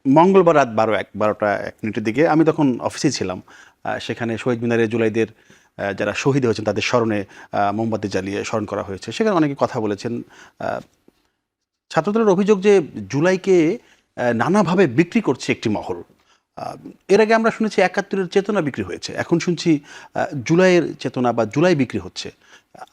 মঙ্গলবার রাত 12টা 1 মিনিটের দিকে আমি তখন অফিসে ছিলাম। সেখানে শহীদ মিনারে জুলাইদের যারা শহীদ হয়েছেন তাদের স্মরণে মোমবাতি জ্বালিয়ে স্মরণ করা হয়েছে। সেখানে অনেকে কথা বলেছেন। ছাত্রদলের অভিযোগ যে জুলাইকে নানাভাবে বিক্রি করছে একটি মহল। আহ, এর আগে আমরা শুনেছি ৭১-এর চেতনা বিক্রি হয়েছে, এখন শুনছি জুলাইয়ের চেতনা বা জুলাই বিক্রি হচ্ছে।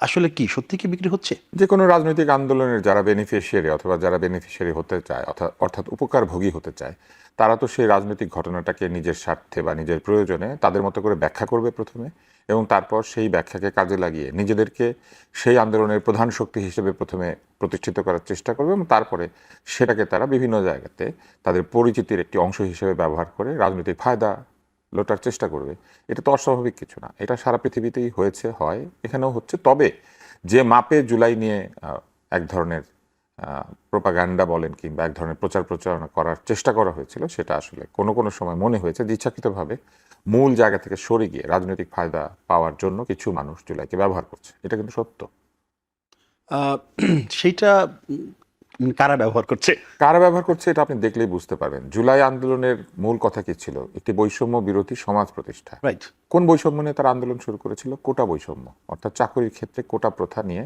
আসলে কি সত্যি কি বিক্রি হচ্ছে? যে কোনো রাজনৈতিক আন্দোলনের যারা বেনিফিশিয়ারি অথবা যারা বেনিফিশিয়ারি হতে চায় অর্থাৎ উপকারভোগী হতে চায়, তারা তো সেই রাজনৈতিক ঘটনাটাকে নিজের স্বার্থে বা নিজের প্রয়োজনে তাদের মতো করে ব্যাখ্যা করবে প্রথমে, এবং তারপর সেই ব্যাখ্যাকে কাজে লাগিয়ে নিজেদেরকে সেই আন্দোলনের প্রধান শক্তি হিসেবে প্রথমে প্রতিষ্ঠিত করার চেষ্টা করবে, এবং তারপরে সেটাকে তারা বিভিন্ন জায়গাতে তাদের পরিচিতির একটি অংশ হিসেবে ব্যবহার করে রাজনৈতিক ফায়দা লোটার চেষ্টা করবে। এটা তো অস্বাভাবিক কিছু না, এটা সারা পৃথিবীতেই হয়েছে, হয়, এখানেও হচ্ছে। তবে যে মাপে জুলাই নিয়ে এক ধরনের প্রোপাগান্ডা বলেন কিংবা এক ধরনের প্রচার প্রচারণা করার চেষ্টা করা হয়েছিল, সেটা আসলে কোনো কোনো সময় মনে হয়েছে যে ইচ্ছাকৃতভাবে মূল জায়গা থেকে সরে গিয়ে রাজনৈতিক ফায়দা পাওয়ার জন্য কিছু মানুষ জুলাইকে ব্যবহার করছে। এটা কিন্তু সত্য। আহ, সেইটা কারা ব্যবহার করছে? কারা ব্যবহার করছে এটা আপনি দেখলেই বুঝতে পারবেন। জুলাই আন্দোলনের মূল কথা কি ছিল? একটি বৈষম্য বিরোধী সমাজ প্রতিষ্ঠা। রাইট। কোন বৈষম্য নিয়ে তারা আন্দোলন শুরু করেছিল? কোটা বৈষম্য, অর্থাৎ চাকরির ক্ষেত্রে কোটা প্রথা নিয়ে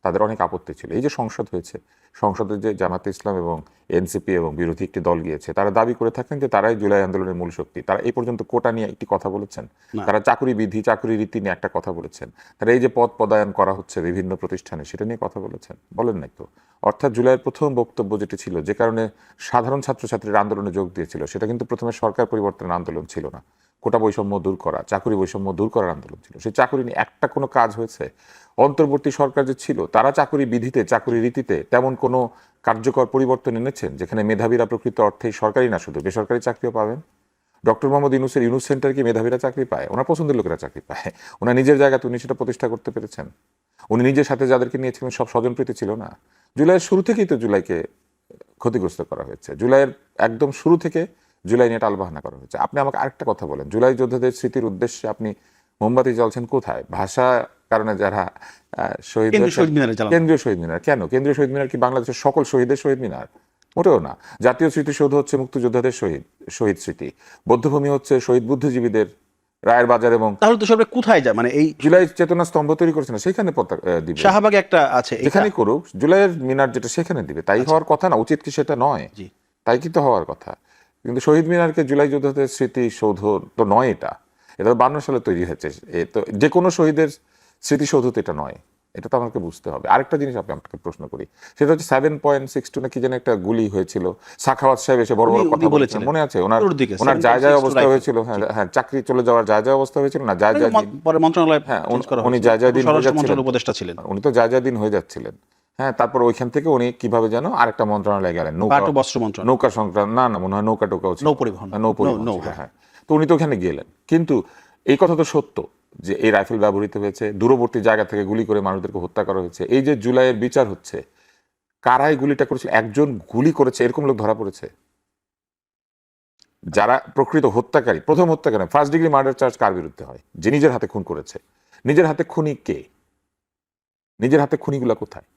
তাদের অনেক আপত্তি ছিল। এই যে সংসদ হয়েছে, সংসদে যে জামাতে ইসলাম এবং এনসিপি এবং বিরোধী একটি দল গিয়েছে, তারা দাবি করে থাকেন যে তারাই জুলাই আন্দোলনের মূল শক্তি। তারা এই পর্যন্ত কোটা নিয়ে একটি কথা বলেছেন? না। তারা চাকরি বিধি, চাকরি রীতি নিয়ে একটা কথা বলেছেন? তারা এই যে পদ পদায়ন করা হচ্ছে বিভিন্ন প্রতিষ্ঠানে, সেটা নিয়ে কথা বলেছেন? বলেন নাই তো। অর্থাৎ জুলাইয়ের প্রথম বক্তব্য যেটি ছিল, যে কারণে সাধারণ ছাত্রছাত্রীরা আন্দোলনে যোগ দিয়েছিল, সেটা কিন্তু প্রথমে সরকার পরিবর্তনের আন্দোলন ছিল না, কোটা বৈষম্য দূর করা, চাকরি বৈষম্য দূর করার আন্দোলন ছিল। সেই চাকরি নিয়ে একটা কোনো কাজ হয়েছে? অন্তর্বর্তী সরকার যে ছিল, তারা চাকরি বিধিতে, চাকরি রীতিতে তেমন কোনো কার্যকর পরিবর্তন এনেছেন যেখানে মেধাবীরা প্রকৃত অর্থেই সরকারি না শুধু বেসরকারি চাকরিও পাবেন? ডক্টর মোহাম্মদ ইউনূসের ইউনূস সেন্টার কি মেধাবীরা চাকরি পায়? ওনার পছন্দের লোকেরা চাকরি পায়। ওনার নিজের জায়গাতে উনি সেটা প্রতিষ্ঠা করতে পেরেছেন। উনি নিজের সাথে যাদেরকে নিয়েছিলেন সব স্বজনপ্রীতি ছিল না? জুলাইয়ের শুরু থেকেই তো জুলাইকে ক্ষতিগ্রস্ত করা হয়েছে। জুলাইয়ের একদম শুরু থেকে জুলাই নিয়ে টালবাহানা করা হয়েছে। আপনি আমাকে আরেকটা কথা বলেন, জুলাই যোদ্ধাদের স্মৃতির উদ্দেশ্যে আপনি মোমবাতি জ্বালছেন কোথায়? ভাষা কারণে যারা শহীদ কেন্দ্রীয় শহীদ মিনারে জ্বালানো। কেন্দ্রীয় শহীদ মিনার। কেন কেন্দ্রীয় শহীদ মিনার? কি বাংলাদেশের সকল শহীদের শহীদ মিনার? মোটেও না। জাতীয় স্মৃতিসৌধ হচ্ছে মুক্তিযোদ্ধাদের শহীদ স্মৃতি। বৌদ্ধভূমি হচ্ছে শহীদ বুদ্ধিজীবীদের, রায়ের বাজার। এবং তাহলে তো সবাই কোথায় যায়, মানে এই জুলাই চেতনা স্তম্ভ তৈরি করছে না, সেখানে পতাকা দিবে। শাহবাগে একটা আছে, যেখানে করুক, জুলাইয়ের মিনার যেটা সেখানে দিবে। তাই হওয়ার কথা না? উচিত কি সেটা নয়? জি। তাই কি তো হওয়ার কথা? কিন্তু শহীদ মিনারকে জুলাই যোদ্ধাদের স্মৃতিসৌধ তো নয়। এটা এটা 52 সালে তৈরি হয়েছে। এ তো যে কোনো শহীদের স্মৃতিসৌধ তো এটা নয়। এটা তো আমাকে বুঝতে হবে। আরেকটা জিনিস আপনি আমাকে প্রশ্ন করি, সেটা হচ্ছে 7.62 নাকি যেন একটা গুলি হয়েছিল, সাখাওয়াত সাহেব এসে বড় বড় কথা বলেছেন, মনে আছে? ওনার যায় যায় অবস্থা হয়েছিল। হ্যাঁ হ্যাঁ, চাকরি চলে যাওয়ার যায় যায় অবস্থা হয়েছিল না? যায় যায় পরে মন্ত্রণালয় হ্যাঁ, চেঞ্জ করা উনি হয়েছে। যায় যায় দিন হয়ে স্বরাষ্ট্র যাচ্ছিলেন, মন্ত্রণালয়ের উপদেষ্টা ছিলেন। উনি তো যায় যায় দিন হয়ে যাচ্ছিলেন। হ্যাঁ, তারপর ওইখান থেকে উনি কিভাবে যেন আরেকটা মন্ত্রণালয়ে গেলেন, পাট ও বস্ত্র মন্ত্রণালয়, নৌকা সংক্রান্ত, না না, মনে হয় নৌকা টোকাও ছিল, নৌ পরিবহন, নৌ পরিবহন নৌ, ছিল, হ্যাঁ। হ্যাঁ। তো উনি তো ওখানে গেলেন, কিন্তু এই কথা তো সত্য যে এই রাইফেল ব্যবহৃত হয়েছে, দূরবর্তী জায়গা থেকে গুলি করে মানুষদেরকে হত্যা করা হয়েছে। এই যে জুলাইয়ের বিচার হচ্ছে, কারাই গুলিটা করেছিল? একজন গুলি করেছে এরকম লোক ধরা পড়েছে? যারা প্রকৃত হত্যাকারী, প্রথম হত্যাকারী, ফার্স্ট ডিগ্রি মার্ডার চার্জ কার বিরুদ্ধে হয়? যে নিজের হাতে খুন করেছে। নিজের হাতে খুনি কে? নিজের হাতে খুনিগুলা কোথায়?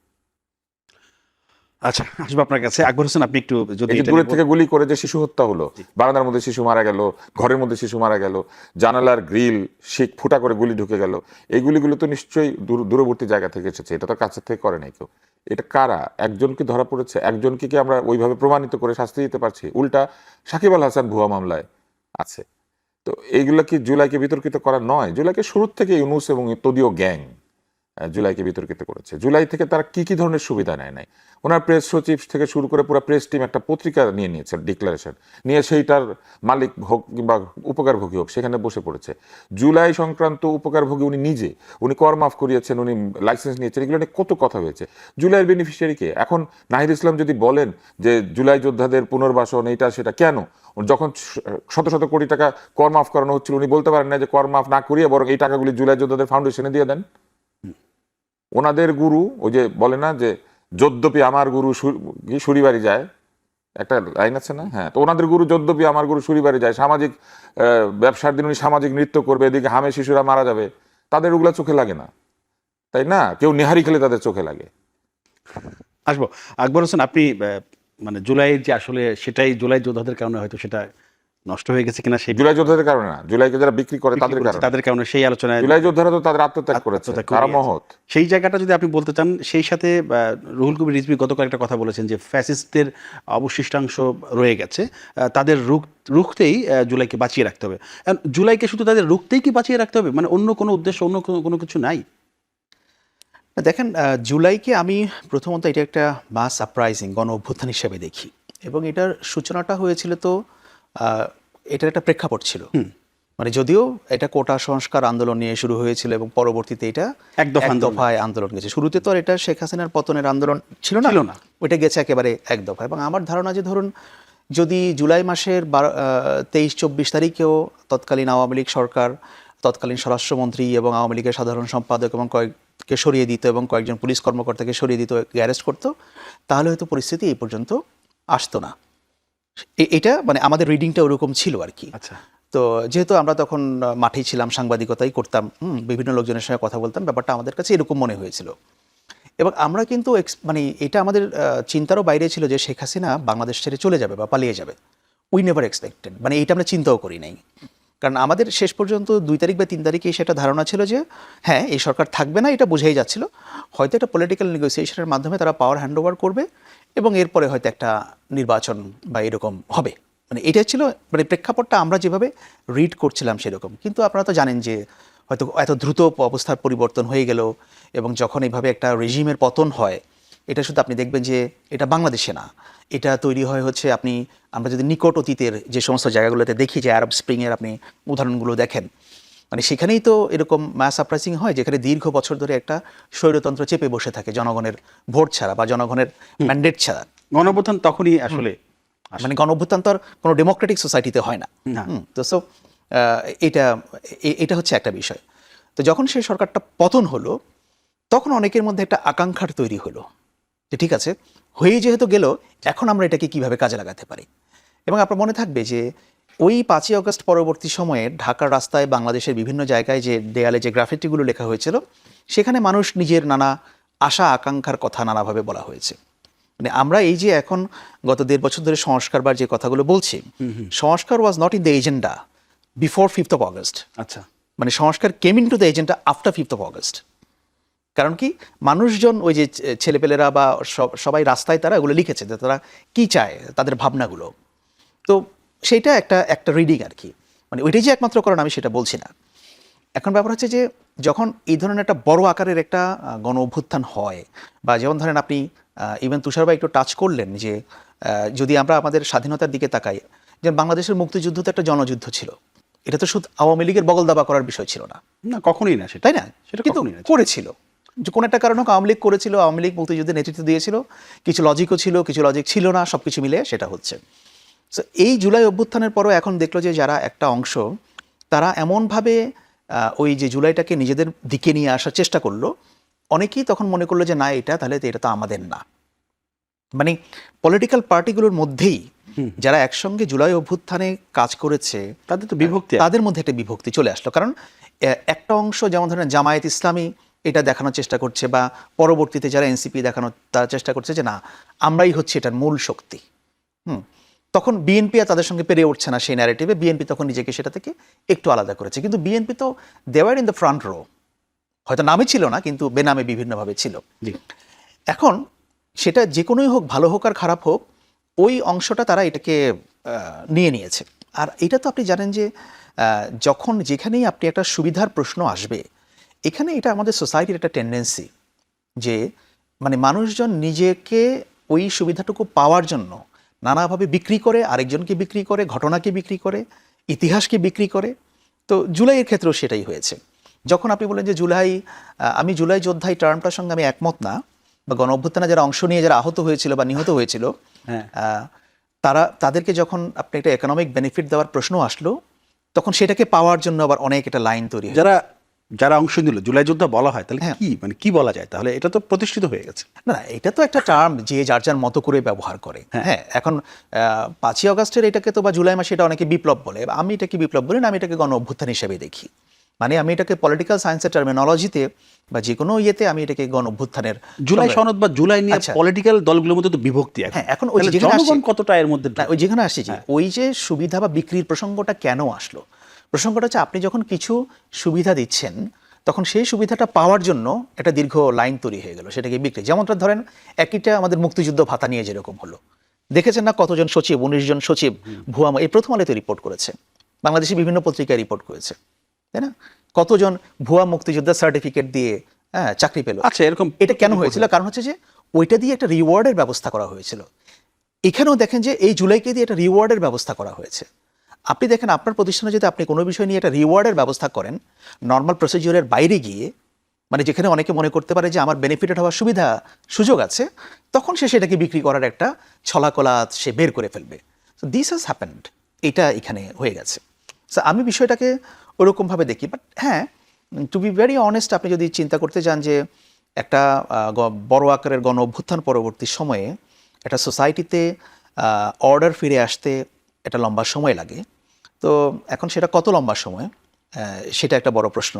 আচ্ছা, আসবো আপনার কাছে। আকবর হোসেন, আপনি একটু যদি এই যে এটা দূরের নিয়ে থেকে গুলি করে যে শিশু হত্যা হলো, বারান্দার মধ্যে শিশু মারা গেল, ঘরের মধ্যে শিশু মারা গেল, জানালার গ্রিল শিক ফুটা করে গুলি ঢুকে গেল, এই গুলিগুলো তো নিশ্চয়ই দূরবর্তী জায়গা থেকে এসেছে, এটা তো কাছের থেকে করে নাই কেউ। এটা কারা? একজনকে ধরা পড়েছে, একজনকে কি আমরা ওইভাবে প্রমাণিত করে শাস্তি দিতে পারছি? উল্টা সাকিব আল হাসান ভুয়া মামলায় আছে। তো এইগুলা কি জুলাইকে বিতর্কিত করা নয়? জুলাইকে শুরু থেকে ইউনূস এবং তদীয় গ্যাং জুলাইকে বিতর্কিত করেছে। জুলাই থেকে তারা কি কি ধরনের সুবিধা নেয় নাই? ওনার প্রেস সচিব থেকে শুরু করে পুরো প্রেস টিম একটা পত্রিকা নিয়ে নিয়েছে, ডিক্লারেশন নিয়ে, সেইটার মালিক হোক কিংবা উপকারভোগী হোক, সেখানে বসে পড়েছে। জুলাই সংক্রান্ত উপকারভোগী উনি নিজে, উনি কর মাফ করিয়েছেন, উনি লাইসেন্স নিয়েছেন, এগুলো নিয়ে কত কথা হয়েছে। জুলাইয়ের বেনিফিশিয়ারিকে এখন নাহিদ ইসলাম যদি বলেন যে জুলাই যোদ্ধাদের পুনর্বাসন এইটা সেটা, কেন? যখন শত শত কোটি টাকা কর মাফ করানো হচ্ছিল, উনি বলতে পারেন না যে কর মাফ না করিয়ে বরং এই টাকাগুলি জুলাই যোদ্ধাদের ফাউন্ডেশনে দিয়ে দেন? ওনাদের গুরু, ওই যে বলে না যে যদ্যপি আমার গুরু সুরিবাড়ি যায়, একটা লাইন আছে না? হ্যাঁ, তো ওনাদের গুরু যদ্যপি আমার গুরু সুরিবাড়ি যায়, সামাজিক ব্যবসার দিন উনি সামাজিক নৃত্য করবে, এদিকে হামে শিশুরা মারা যাবে, তাদের ওগুলা চোখে লাগে না, তাই না? কেউ নেহারি খেলে তাদের চোখে লাগে। আসবো। আকবর হোসেন, আপনি মানে জুলাইয়ের যে আসলে সেটাই জুলাই যোদ্ধাদের কারণে হয়তো সেটা নষ্ট হয়ে গেছে কিনা সেই জুলাই যোদ্ধাদের কারণে না, জুলাইকে যারা বিক্রি করে তাদের কারণে। তাদের কারণে সেই আলোচনায় জুলাই যোদ্ধারা তো তাদের আত্মত্যাগ করেছে, আত্মত্যাগ তারা করিয়েছে। মহৎ। সেই জায়গাটা যদি আপনি বলতে চান, সেই সাথে রুহুল কবির রিজভী গতকাল একটা কথা বলেছেন যে ফ্যাসিস্টদের অবশিষ্টাংশ রয়ে গেছে, তাদের রুখতেই জুলাইকে বাঁচিয়ে রাখতে হবে। জুলাইকে শুধু তাদের রুখতেই কি বাঁচিয়ে রাখতে হবে, মানে অন্য কোনো উদ্দেশ্য, অন্য কোনো কিছু নাই? দেখেন, জুলাইকে আমি প্রথমত এটা একটা মাস সারপ্রাইজিং গণ অভ্যুত্থান হিসেবে দেখি, এবং এটার সূচনাটা হয়েছিল তো এটার একটা প্রেক্ষাপট ছিল। মানে যদিও এটা কোটা সংস্কার আন্দোলন নিয়ে শুরু হয়েছিল এবং পরবর্তীতে এটা এক দফায় আন্দোলন গেছে। শুরুতে তো আর এটা শেখ হাসিনার পতনের আন্দোলন ছিল না, ওইটা গেছে একেবারে এক দফা। এবং আমার ধারণা যে ধরুন যদি জুলাই মাসের 23-24 তারিখেও তৎকালীন আওয়ামী লীগ সরকার, তৎকালীন স্বরাষ্ট্রমন্ত্রী এবং আওয়ামী লীগের সাধারণ সম্পাদক এবং কয়েককে সরিয়ে দিত এবং কয়েকজন পুলিশ কর্মকর্তাকে সরিয়ে দিত, অ্যারেস্ট করতো, তাহলে হয়তো পরিস্থিতি এই পর্যন্ত আসতো না। এটা মানে আমাদের রিডিংটা ওরকম ছিল আর কি। আচ্ছা। তো যেহেতু আমরা তখন মাঠেই ছিলাম, সাংবাদিকতাই করতাম, বিভিন্ন লোকজনের সঙ্গে কথা বলতাম, ব্যাপারটা আমাদের কাছে এরকম মনে হয়েছিল। এবং আমরা কিন্তু মানে এটা আমাদের চিন্তারও বাইরে ছিল যে শেখ হাসিনা বাংলাদেশ ছেড়ে চলে যাবে বা পালিয়ে যাবে। উই নেভার এক্সপেক্টেড, মানে এটা আমরা চিন্তাও করি নাই। কারণ আমাদের শেষ পর্যন্ত 2 তারিখ বা 3 তারিখে সেটা ধারণা ছিল যে হ্যাঁ, এই সরকার থাকবে না, এটা বোঝাই যাচ্ছিল। হয়তো একটা পলিটিক্যাল নেগোসিয়েশনের মাধ্যমে তারা পাওয়ার হ্যান্ড ওভার করবে এবং এরপরে হয়তো একটা নির্বাচন বা এরকম হবে। মানে এটা ছিল মানে প্রেক্ষাপটটা আমরা যেভাবে রিড করছিলাম সেরকম। কিন্তু আপনারা তো জানেন যে হয়তো এত দ্রুত অবস্থার পরিবর্তন হয়ে গেল, এবং যখন এইভাবে একটা রেজিমের পতন হয়, এটা শুধু আপনি দেখবেন যে এটা বাংলাদেশে না, এটা তৈরি হয় হচ্ছে আমরা যদি নিকট অতীতের যে সমস্ত জায়গাগুলোতে দেখি, যে আরব স্প্রিংয়ের আপনি উদাহরণগুলো দেখেন, মানে সেখানেই তো এরকম মাস সারপ্রাইজিং হয় যেখানে দীর্ঘ বছর ধরে একটা স্বৈরতন্ত্র চেপে বসে থাকে জনগণের ভোট ছাড়া বা জনগণের ম্যান্ডেট ছাড়া। গণঅভ্যুত্থান তখনই আসলে মানে গণঅভ্যুত্থান তো আর কোনো ডেমোক্রেটিক সোসাইটিতে হয় না। তো সো এটা হচ্ছে একটা বিষয়। তো যখন সেই সরকারটা পতন হলো, তখন অনেকের মধ্যে একটা আকাঙ্ক্ষার তৈরি হলো যে ঠিক আছে, হয়ে যেহেতু গেল, এখন আমরা এটাকে কিভাবে কাজে লাগাতে পারি। এবং আপনার মনে থাকবে যে ওই 5ই আগস্ট পরবর্তী সময়ে ঢাকার রাস্তায়, বাংলাদেশের বিভিন্ন জায়গায় যে দেয়ালে যে গ্রাফিটিগুলো লেখা হয়েছিল, সেখানে মানুষ নিজের নানা আশা আকাঙ্ক্ষার কথা নানাভাবে বলা হয়েছে। মানে আমরা এই যে এখন গত 1.5 বছর ধরে সংস্কারবার যে কথাগুলো বলছি, সংস্কার was not in the agenda before 5th of August। আচ্ছা, মানে সংস্কার came in to the agenda after 5th of August। কারণ কি, মানুষজন ওই যে ছেলেপেলেরা বা সবাই রাস্তায় তারা এগুলো লিখেছে যে তারা কি চায়, তাদের ভাবনাগুলো। তো সেইটা একটা রিডিং আর কি। মানে ওইটাই যে একমাত্র কারণ আমি সেটা বলছি না। এখন ব্যাপার হচ্ছে যে যখন এই ধরনের একটা বড় আকারের একটা গণ অভ্যুত্থান হয়, বা যেমন ধরেন আপনি ইভেন তুষার ভাই একটু টাচ করলেন যে যদি আমরা আমাদের স্বাধীনতার দিকে তাকাই, যে বাংলাদেশের মুক্তিযুদ্ধ তো একটা জনযুদ্ধ ছিল, এটা তো শুধু আওয়ামী লীগের বগল দাবা করার বিষয় ছিল না, না কখনোই না সেটা, তাই না? সেটা কিন্তু কখনোই না। করেছিল যে কোনো একটা কারণে আওয়ামী লীগ করেছিল, আওয়ামী লীগ মুক্তিযুদ্ধের নেতৃত্ব দিয়েছিল, কিছু লজিকও ছিল, কিছু লজিক ছিল না, সব কিছু মিলে সেটা হচ্ছে। সো এই জুলাই অভ্যুত্থানের পরও এখন দেখলো যে যারা একটা অংশ, তারা এমনভাবে ওই যে জুলাইটাকে নিজেদের দিকে নিয়ে আসার চেষ্টা করলো, অনেকেই তখন মনে করলো যে না, এটা তো আমাদের না। মানে পলিটিক্যাল পার্টিগুলোর মধ্যেই যারা একসঙ্গে জুলাই অভ্যুত্থানে কাজ করেছে, তাদের তো বিভক্তি, তাদের মধ্যে একটা বিভক্তি চলে আসলো। কারণ একটা অংশ যেমন ধরেন জামায়াত ইসলামী এটা দেখানোর চেষ্টা করছে, বা পরবর্তীতে যারা এনসিপি দেখানোর তারা চেষ্টা করছে যে না, আমরাই হচ্ছে এটার মূল শক্তি। তখন বিএনপি আর তাদের সঙ্গে পেরে উঠছে না সেই ন্যারেটিভে, বিএনপি তখন নিজেকে সেটা থেকে একটু আলাদা করেছে। কিন্তু বিএনপি তো দেওয়ার ইন দ্য ফ্রন্ট রো, হয়তো নামে ছিল না কিন্তু বেনামে বিভিন্নভাবে ছিল। এখন সেটা যে কোনোই হোক, ভালো হোক আর খারাপ হোক, ওই অংশটা তারা এটাকে নিয়ে নিয়েছে। আর এটা তো আপনি জানেন যে যখন যেখানেই আপনি একটা সুবিধার প্রশ্ন আসবে, এখানে এটা আমাদের সোসাইটির একটা টেন্ডেন্সি যে মানে মানুষজন নিজেকে ওই সুবিধাটুকু পাওয়ার জন্য নানাভাবে বিক্রি করে, আরেকজনকে বিক্রি করে, ঘটনাকে বিক্রি করে, ইতিহাসকে বিক্রি করে। তো জুলাইয়ের ক্ষেত্রেও সেটাই হয়েছে। যখন আপনি বলেন যে আমি জুলাই যোদ্ধা এই টার্মটার সঙ্গে আমি একমত না, বা গণ অভ্যুত্থানে যারা অংশ নিয়ে যারা আহত হয়েছিল বা নিহত হয়েছিল, তাদেরকে যখন আপনি একটা ইকোনমিক বেনিফিট দেওয়ার প্রশ্ন আসলো, তখন সেটাকে পাওয়ার জন্য আবার অনেক একটা লাইন তৈরি হয়। যারা অংশ নিল, জুলাই যোদ্ধা বলা হয়, তাহলে কি মানে কি বলা যায়? তাহলে এটা তো প্রতিষ্ঠিত হয়ে গেছে। না, এটা তো একটা টার্ম যে যার যার মতো করে ব্যবহার করে। হ্যাঁ, এখন 5ই আগস্টের এটাকে তো বা জুলাই মাসে এটা অনেকে বিপ্লব বলে, আমি এটাকে বিপ্লব বলি না, আমি এটাকে গণ অভ্যুত্থান হিসেবে দেখি। মানে আমি এটাকে পলিটিক্যাল সায়েন্সের টার্মিনোলজিতে বা যে কোনো ইয়েতে আমি এটাকে গণ অভ্যুত্থানের জুলাই সনদ বা জুলাই নিয়ে আচ্ছা। পলিটিক্যাল দলগুলোর মধ্যে তো বিভক্তি এখন। হ্যাঁ, এখন ওই তাহলে যেখানে জনগণ আসছি- কতটা এর মধ্যে না, ওই যেখানে আসছি যে ওই যে সুবিধা বা বিক্রির প্রসঙ্গটা কেন আসলো, প্রসঙ্গটা হচ্ছে আপনি যখন কিছু সুবিধা দিচ্ছেন তখন সেই সুবিধাটা পাওয়ার জন্য একটা দীর্ঘ লাইন তৈরি হয়ে গেল, সেটাকে বিক্রি। যেমনটা ধরেন একইটা আমাদের মুক্তিযুদ্ধ ভাতা নিয়ে যেরকম হলো, দেখেছেন না কতজন সচিব, 19 জন সচিব ভুয়া, এই প্রথম আলোতে রিপোর্ট করেছে, বাংলাদেশে বিভিন্ন পত্রিকায় রিপোর্ট করেছে, তাই না? কতজন ভুয়া মুক্তিযোদ্ধার সার্টিফিকেট দিয়ে চাকরি পেল। আচ্ছা, এরকম এটা কেন হয়েছিল? কারণ হচ্ছে যে ওইটা দিয়ে একটা রিওয়ার্ডের ব্যবস্থা করা হয়েছিল। এখানেও দেখেন যে এই জুলাইকে দিয়ে একটা রিওয়ার্ডের ব্যবস্থা করা হয়েছে। আপনি দেখেন আপনার প্রতিষ্ঠানে যদি আপনি কোনো বিষয় নিয়ে একটা রিওয়ার্ডের ব্যবস্থা করেন নর্মাল প্রসিডিওরের বাইরে গিয়ে, মানে যেখানে অনেকে মনে করতে পারে যে আমার বেনিফিটেড হওয়ার সুবিধা সুযোগ আছে, তখন সে সেটাকে বিক্রি করার একটা ছলাকলা সে বের করে ফেলবে। সো দিস হ্যাজ হ্যাপেন্ড, এটা এখানে হয়ে গেছে। সো আমি বিষয়টাকে ওরকমভাবে দেখি। বাট হ্যাঁ, টু বি ভেরি অনেস্ট, আপনি যদি চিন্তা করতে যান যে একটা বড় আকারের গণ অভ্যুত্থান পরবর্তী সময়ে একটা সোসাইটিতে অর্ডার ফিরে আসতে একটা লম্বা সময় লাগে। তো এখন সেটা কত লম্বা সময়, সেটা একটা বড় প্রশ্ন,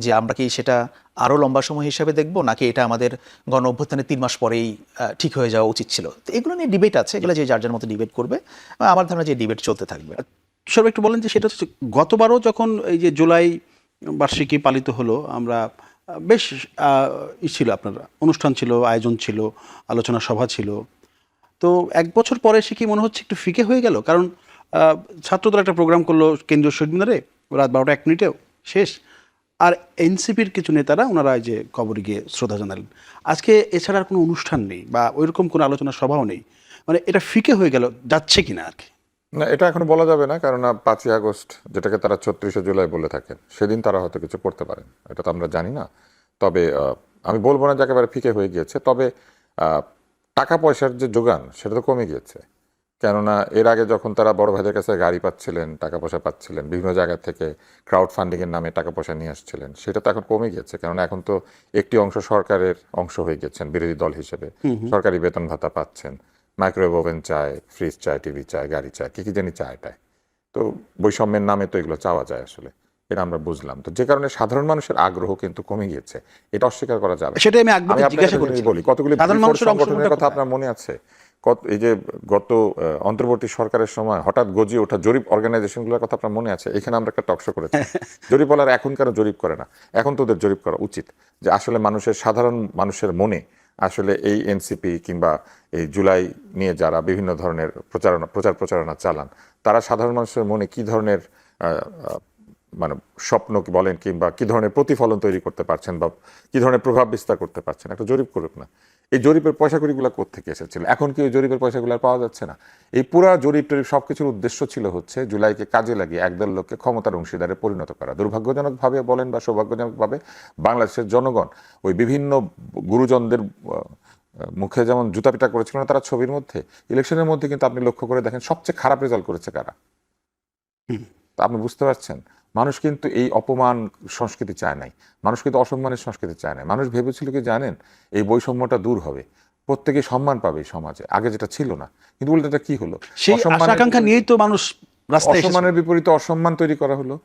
যে আমরা কি সেটা আরও লম্বা সময় হিসাবে দেখব, নাকি এটা আমাদের গণ অভ্যুত্থানের 3 মাস পরেই ঠিক হয়ে যাওয়া উচিত ছিল। তো এগুলো নিয়ে ডিবেট আছে, এগুলো যে যার যার মতো ডিবেট করবে। আমার ধারণা যে ডিবেট চলতে থাকবে। সব একটু বলেন যে সেটা হচ্ছে গতবারও যখন এই যে জুলাই বার্ষিকী পালিত হলো, আমরা বেশ ছিল, আপনার অনুষ্ঠান ছিল, আয়োজন ছিল, আলোচনা সভা ছিল। তো 1 বছর পরে সে কি মনে হচ্ছে একটু ফিকে হয়ে গেল? কারণ ছাত্রদল একটা প্রোগ্রাম করলো কেন্দ্রীয় শহীদ মিনারে রাত 12টা 1 মিনিটেও শেষ, আর এনসিপির কিছু নেতারা ওনারা এই যে কবরে গিয়ে শ্রদ্ধা জানালেন। আজকে এছাড়া আর কোনো অনুষ্ঠান নেই বা ওইরকম কোনো আলোচনা সভাও নেই। মানে এটা ফিকে হয়ে গেল, যাচ্ছে কিনা আর কি। না, এটা এখনো বলা যাবে না, কারণ 5ই আগস্ট, যেটাকে তারা 36শে জুলাই বলে থাকেন, সেদিন তারা হয়তো কিছু করতে পারেন, এটা তো আমরা জানি না। তবে আমি বলবো না যে একেবারে ফিকে হয়ে গিয়েছে, তবে টাকা পয়সার যে যোগান সেটা তো কমে গিয়েছে। কেননা এর আগে যখন তারা বড় ভাইদের কাছে গাড়ি পাচ্ছিলেন, টাকা পয়সা পাচ্ছিলেন, বিভিন্ন জায়গা থেকে ক্রাউড ফান্ডিংয়ের নামে টাকা পয়সা নিয়ে আসছিলেন, সেটা তো এখন কমে গিয়েছে। কেননা এখন তো একটি অংশ সরকারের অংশ হয়ে গেছেন বিরোধী দল হিসেবে, সরকারি বেতন ভাতা পাচ্ছেন, মাইক্রোওয়েভ ওভেন চায়, ফ্রিজ চায়, টিভি চায়, গাড়ি চায়, কি কি জানি চায় টায়। তো বৈষম্যের নামে তো এগুলো চাওয়া যায় আসলে, এটা আমরা বুঝলাম। তো যে কারণে সাধারণ মানুষের আগ্রহ কিন্তু কমে গিয়েছে, এটা অস্বীকার করা যাবে না। সেটাই আমি আমি আপনাকে জিজ্ঞাসা আপনাকে করেছি, বলি, কতগুলি সাধারণ মানুষের সংগঠনের অংশগ্রহণটা কথা আপনার মনে আছে? এই যে গত অন্তর্বর্তী সরকারের সময় হঠাৎ গজিয়ে ওঠা জরিপ অর্গানাইজেশনগুলোর কথা আপনার মনে আছে? এখানে আমরা একটা টকশো করেছি। জরিপ বলার এখন কেন জরিপ করে না? এখন তো ওদের জরিপ করা উচিত, যে আসলে মানুষের, সাধারণ মানুষের মনে আসলে এই এনসিপি কিংবা এই জুলাই নিয়ে যারা বিভিন্ন ধরনের প্রচারণা চালান, তারা সাধারণ মানুষের মনে কি ধরনের মানে স্বপ্ন বলেন কিংবা কি ধরনের প্রতিফলন তৈরি করতে পারছেন বা কি ধরনের প্রভাব বিস্তার করতে পারছেন, একটা জরিপ করুক না। এই জরিপের পয়সাকড়িগুলো কোত্থেকে এসেছিল? এখন কি ওই জরিপের পয়সাগুলো আর পাওয়া যাচ্ছে না? এই পুরা জরিপ টরিপ সবকিছুর উদ্দেশ্য ছিল হচ্ছে জুলাইকে কাজে লাগিয়ে একদল লোককে ক্ষমতার অংশীদারে পরিণত করা। দুর্ভাগ্যজনকভাবে বলেন বা সৌভাগ্যজনকভাবে বাংলাদেশের জনগণ ওই বিভিন্ন গুরুজনদের মুখে যেমন জুতাপিটা করেছিল না তারা ছবির মধ্যে, ইলেকশনের মধ্যে কিন্তু আপনি লক্ষ্য করে দেখেন সবচেয়ে খারাপ রেজাল্ট করেছে কারা। তা আপনি বুঝতে পারছেন, মানুষ কিন্তু এই অপমান সংস্কৃতি চায় নাই, মানুষ কিন্তু অসম্মানের সংস্কৃতি চায় নাই। মানুষ ভেবেছিল কি জানেন, এই বৈষম্যটা দূর হবে, প্রত্যেকে সম্মান পাবে এই সমাজে, আগে যেটা ছিল না। কিন্তু উল্টাটা কি হলো? সেই আশা আকাঙ্ক্ষা নিয়েই তো মানুষ রাস্তায় এসেছে। অসম্মানের বিপরীতে অসম্মান তৈরি করা হলো,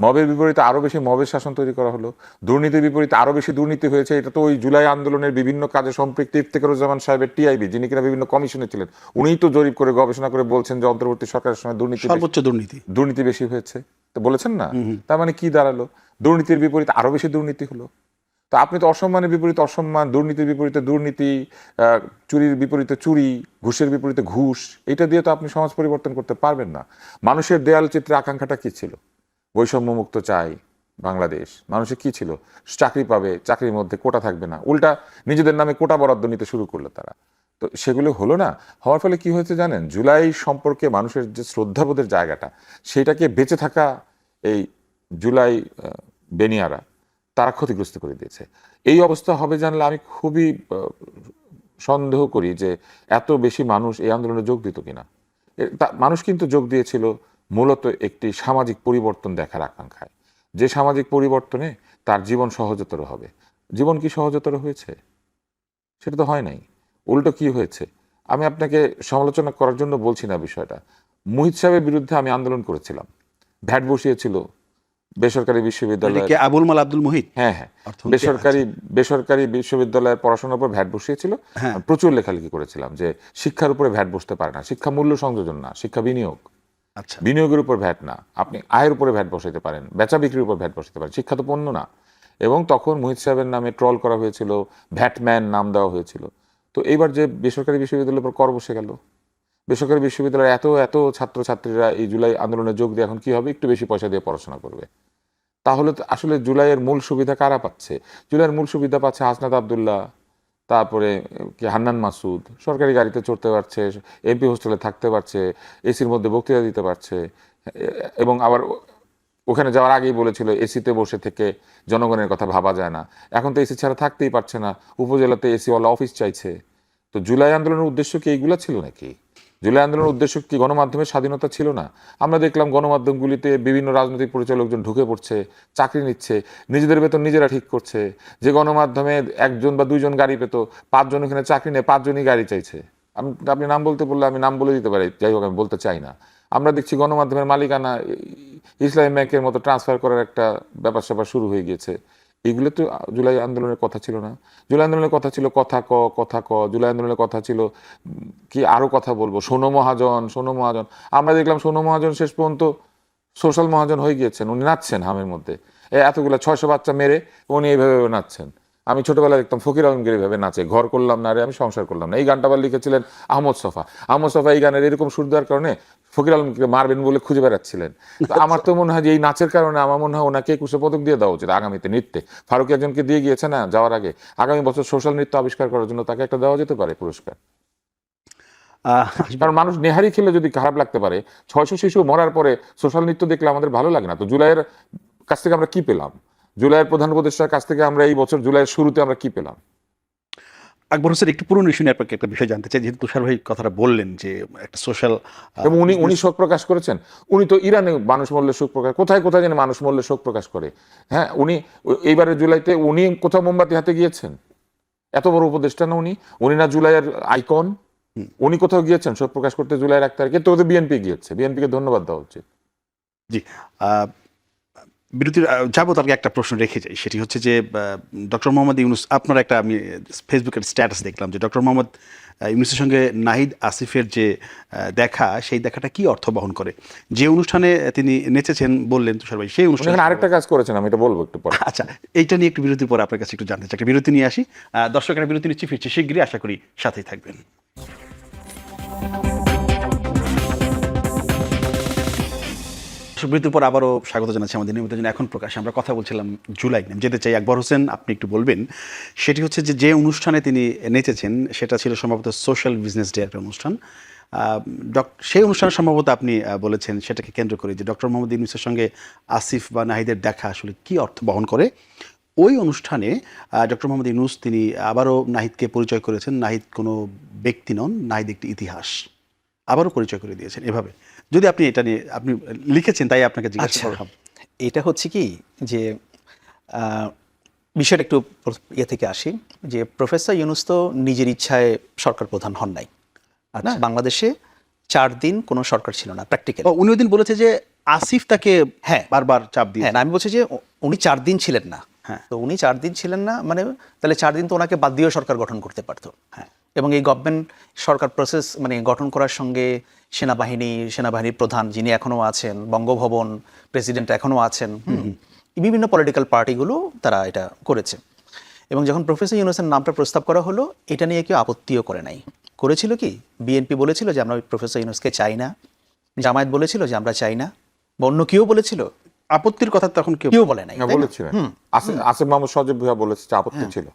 মবের বিপরীতে আরো বেশি মবের শাসন তৈরি করা হলো, দুর্নীতির বিপরীতে আরো বেশি দুর্নীতি হয়েছে। এটা তো ওই জুলাই আন্দোলনের বিভিন্ন কাজে সম্পৃক্ত ইফতেখারুজ্জামান সাহেবের টিআইবি, যিনি কিনা বিভিন্ন কমিশনে ছিলেন, উনিই তো জরিপ করে গবেষণা করে বলছেন যে অন্তর্বর্তী সরকারের সময় সর্বোচ্চ দুর্নীতি বেশি হয়েছে। তো বলেছেন না, তার মানে কি দাঁড়ালো? দুর্নীতির বিপরীতে আরো বেশি দুর্নীতি হলো। তো আপনি তো অসম্মানের বিপরীতে অসম্মান, দুর্নীতির বিপরীতে দুর্নীতি, চুরির বিপরীতে চুরি, ঘুষের বিপরীতে ঘুষ, এটা দিয়ে তো আপনি সমাজ পরিবর্তন করতে পারবেন না। মানুষের দেয়াল চিত্রে আকাঙ্ক্ষাটা কি ছিল? বৈষম্যমুক্ত চাই বাংলাদেশ। মানুষের কি ছিল? চাকরি পাবে, চাকরির মধ্যে কোটা থাকবে না, উল্টা নিজেদের নামে কোটা বরাদ্দ নিতে শুরু করলো তারা। তো সেগুলো হলো না। হওয়ার ফলে কি হয়েছে জানেন, জুলাই সম্পর্কে মানুষের যে শ্রদ্ধাবোধের জায়গাটা, সেটাকে বেঁচে থাকা এই জুলাই বেনিয়ারা তারা ক্ষতিগ্রস্ত করে দিয়েছে। এই অবস্থা হবে জানলে আমি খুবই সন্দেহ করি যে এত বেশি মানুষ এই আন্দোলনে যোগ দিত কিনা। মানুষ কিন্তু যোগ দিয়েছিল মূলত একটি সামাজিক পরিবর্তন দেখার আকাঙ্ক্ষায়, যে সামাজিক পরিবর্তনে তার জীবন সহজতর হবে। জীবন কি সহজতর হয়েছে? সেটা তো হয় নাই, উল্টো কি হয়েছে। আমি আপনাকে সমালোচনা করার জন্য বলছি না বিষয়টা। মুহিত সাহেবের বিরুদ্ধে আমি আন্দোলন করেছিলাম, ভ্যাট বসিয়েছিল বেসরকারি বিশ্ববিদ্যালয়, কে আবুল মাল আব্দুল মুহিত? হ্যাঁ হ্যাঁ, অর্থনীতি, বেসরকারি বিশ্ববিদ্যালয়ের পড়াশোনার উপর ভ্যাট বসিয়েছিল। হ্যাঁ। আমি প্রচুর লেখালেখি করেছিলাম যে শিক্ষার উপরে ভ্যাট বসতে পারে না, শিক্ষা মূল্য সংযোজন না, শিক্ষা বিনিয়োগ, আচ্ছা, বিনিয়োগের উপর ভ্যাট না, আপনি আয়ের উপরে ভ্যাট বসাতে পারেন, বেচা বিক্রির উপর ভ্যাট বসাতে পারেন, শিক্ষা তো পণ্য না। এবং তখন মুহিত সাহেবের নামে ট্রল করা হয়েছিল, ভ্যাটম্যান নাম দেওয়া হয়েছিল। তো এইবার যে বেসরকারি বিশ্ববিদ্যালয়ের উপর কর বসে গেল, বেসরকারি বিশ্ববিদ্যালয়ের এত এত ছাত্রছাত্রীরা এই জুলাই আন্দোলনে যোগ দিয়ে এখন কি হবে, একটু বেশি পয়সা দিয়ে পড়াশোনা করবে। তাহলে তো আসলে জুলাইয়ের মূল সুবিধা কারা পাচ্ছে? জুলাইয়ের মূল সুবিধা পাচ্ছে হাসনাত আব্দুল্লাহ, তারপরে কি হান্নান মাসুদ, সরকারি গাড়িতে চড়তে পারছে, এমপি হোস্টেলে থাকতে পারছে, এসির মধ্যে বক্তৃতা দিতে পারছে, এবং আবার ওখানে যাওয়ার আগেই বলেছিল এসিতে বসে থেকে জনগণের কথা ভাবা যায় না। এখন তো এসি ছাড়া থাকতেই পারছে না, উপজেলাতে এসিওয়ালা অফিস চাইছে। তো জুলাই আন্দোলনের উদ্দেশ্য কি এইগুলা ছিল নাকি? জুলাই আন্দোলনের উদ্দেশ্য কি গণমাধ্যমের স্বাধীনতা ছিল না? আমরা দেখলাম গণমাধ্যমগুলিতে বিভিন্ন রাজনৈতিক পরিচালকজন ঢুকে পড়ছে, চাকরি নিচ্ছে, নিজেদের বেতন নিজেরা ঠিক করছে। যে গণমাধ্যমে একজন বা দুইজন গাড়ি পেত, 5 জন এখানে চাকরি নেয়, 5 জনই গাড়ি চাইছে। আপনি নাম বলতে বললে আমি নাম বলে দিতে পারি, যাই হোক আমি বলতে চাই না। আমরা দেখছি গণমাধ্যমের মালিকানা ইসলামী ব্যাংকের মতো ট্রান্সফার করার একটা ব্যাপার স্যাপার শুরু হয়ে গিয়েছে। এগুলো তো জুলাই আন্দোলনের কথা ছিল না। জুলাই আন্দোলনের কথা ছিল কথা ক। জুলাই আন্দোলনের কথা ছিল কি আরো কথা বলবো, সোনু মহাজন। আমরা দেখলাম সোনু মহাজন শেষ পর্যন্ত সোশ্যাল মহাজন হয়ে গিয়েছেন, উনি নাচছেন হামের মধ্যে, এতগুলো 600 বাচ্চা মেরে উনি এইভাবে নাচছেন। আমি ছোটবেলায় দেখতাম ফকির আলমগীর এইভাবে নাচে, ঘর করলাম না রে আমি সংসার করলাম না। এই গানটা আবার লিখেছিলেন আহমদ সফা। এই গানের এরকম সুর দেওয়ার কারণে ফকির আলমকে মারবেন বলে খুঁজে বেড়াচ্ছিলেন। তো আমার তো মনে হয় যে এই নাচের কারণে আমার মনে হয় ওনাকে 21 পদক দিয়ে দেওয়া উচিত আগামীতে নৃত্যে। ফারুক একজনকে দিয়ে গিয়েছে না যাওয়ার আগে, আগামী বছর সোশ্যাল নৃত্য আবিষ্কার করার জন্য তাকে একটা দেওয়া যেতে পারে পুরস্কার। কারণ মানুষ নেহারি খেলে যদি খারাপ লাগতে পারে, 600 শিশু মরার পরে সোশ্যাল নৃত্য দেখলে আমাদের ভালো লাগে না। তো জুলাইয়ের কাছ থেকে আমরা কি পেলাম? জুলাইয়ের প্রধান উপদেষ্টার কাছ থেকে আমরা এই বছর জুলাইয়ের শুরুতে আমরা কি পেলাম? আকবর হোসেন, একটু পুরনো ইস্যু নিয়ে আপনাকে একটা বিষয় জানতে চাই, যেহেতু তুষার ভাই কথাটা বললেন যে একটা সোশ্যাল, এবং উনি শোক প্রকাশ করেছেন। উনি তো ইরানে মানুষ মরলে শোক প্রকাশ, কোথায় কোথায় যেন মানুষ মরলে শোক প্রকাশ করে। হ্যাঁ, উনি এইবারে জুলাইতে উনি কোথাও মোমবাতি হাতে গিয়েছেন? এত বড় উপদেষ্টা না উনি? উনি না জুলাইয়ের আইকন? উনি কোথাও গিয়েছেন শোক প্রকাশ করতে জুলাইয়ের 1 তারিখে? তো বিএনপি গিয়েছে, বিএনপিকে ধন্যবাদ দেওয়া উচিত। জি, বিরতির যাবো তার আগে একটা প্রশ্ন রেখে যাই, সেটি হচ্ছে যে ডক্টর মোহাম্মদ ইউনুস, আপনার একটা আমি ফেসবুকের স্ট্যাটাস দেখলাম যে ডক্টর মোহাম্মদ ইউনুসের সঙ্গে নাহিদ আসিফের যে দেখা, সেই দেখাটা কি অর্থ বহন করে? যে অনুষ্ঠানে তিনি নেচেছেন বললেন তুষার ভাই, সেই অনুষ্ঠানে আরেকটা কাজ করেছেন, আমি এটা বলবো একটু পরে। আচ্ছা, এইটা নিয়ে একটু বিরতির পরে আপনার কাছে একটু জানতে চাই। একটা বিরতি নিয়ে আসি, দর্শকেরা বিরতি নিচ্ছি, ফিরছি শীঘ্রই, আশা করি সাথেই থাকবেন। বিরতির পর আবারও স্বাগত জানাচ্ছি আমাদের নিয়মিত জন্য এখন প্রকাশ। আমরা কথা বলছিলাম জুলাই নিয়ে, যেতে চাই আকবর হোসেন, আপনি একটু বলবেন সেটি হচ্ছে যে অনুষ্ঠানে তিনি নেচেছেন সেটা ছিল সম্ভবত সোশ্যাল বিজনেস ডে একটা অনুষ্ঠান। সেই অনুষ্ঠানে সম্ভবত আপনি বলেছেন সেটাকে কেন্দ্র করে যে ডক্টর মোহাম্মদ ইউনুসের সঙ্গে আসিফ বা নাহিদের দেখা আসলে কি অর্থ বহন করে। ওই অনুষ্ঠানে ডক্টর মোহাম্মদ ইউনুস তিনি আবারও নাহিদকে পরিচয় করেছেন, নাহিদ কোনো ব্যক্তি নন, নাহিদ একটি ইতিহাস আবারও পরিচয় করে দিয়েছেন। এভাবে যদি আপনি এটা নিয়ে আপনি লিখেছেন তাই আপনাকে জিজ্ঞাসা করলাম। এটা হচ্ছে কি যে বিষয়টা একটু ইয়ে থেকে আসি, যে প্রফেসর ইউনুস তো নিজের ইচ্ছায় সরকার প্রধান হন নাই। না, বাংলাদেশে 4 দিন কোনো সরকার ছিল না প্র্যাকটিক্যাল। উনি ওই দিন বলেছে যে আসিফ তাকে হ্যাঁ বারবার চাপ দিয়ে। হ্যাঁ, আমি বলছি যে উনি 4 দিন ছিলেন না। হ্যাঁ, তো উনি 4 দিন ছিলেন না, মানে তাহলে 4 দিন তো ওনাকে বাদ দিয়েও সরকার গঠন করতে পারতো। হ্যাঁ, এবং এই গভর্নমেন্ট সরকার প্রসেস মানে গঠন করার সঙ্গে সেনাবাহিনীর প্রধান যিনি এখনো আছেন, বঙ্গভবন প্রেসিডেন্ট এখনো আছেন, বিভিন্ন পলিটিক্যাল পার্টিগুলো তারা এটা করেছে। এবং যখন প্রফেসর ইউনুসের নামটা প্রস্তাব করা হলো, এটা নিয়ে কেউ আপত্তিও করে নাই। করেছিল কি, বিএনপি বলেছিল যে আমরা ওই প্রফেসর ইউনুসকে চাই না, জামায়াত বলেছিল যে আমরা চাই না, বা অন্য কেউ বলেছিল, আপত্তির কথা তখন কেউ বলে নাই। বলেছিলেন আসিফ মাহমুদ সজীব ভুঁইয়া বলেছে যে আপত্তি ছিল।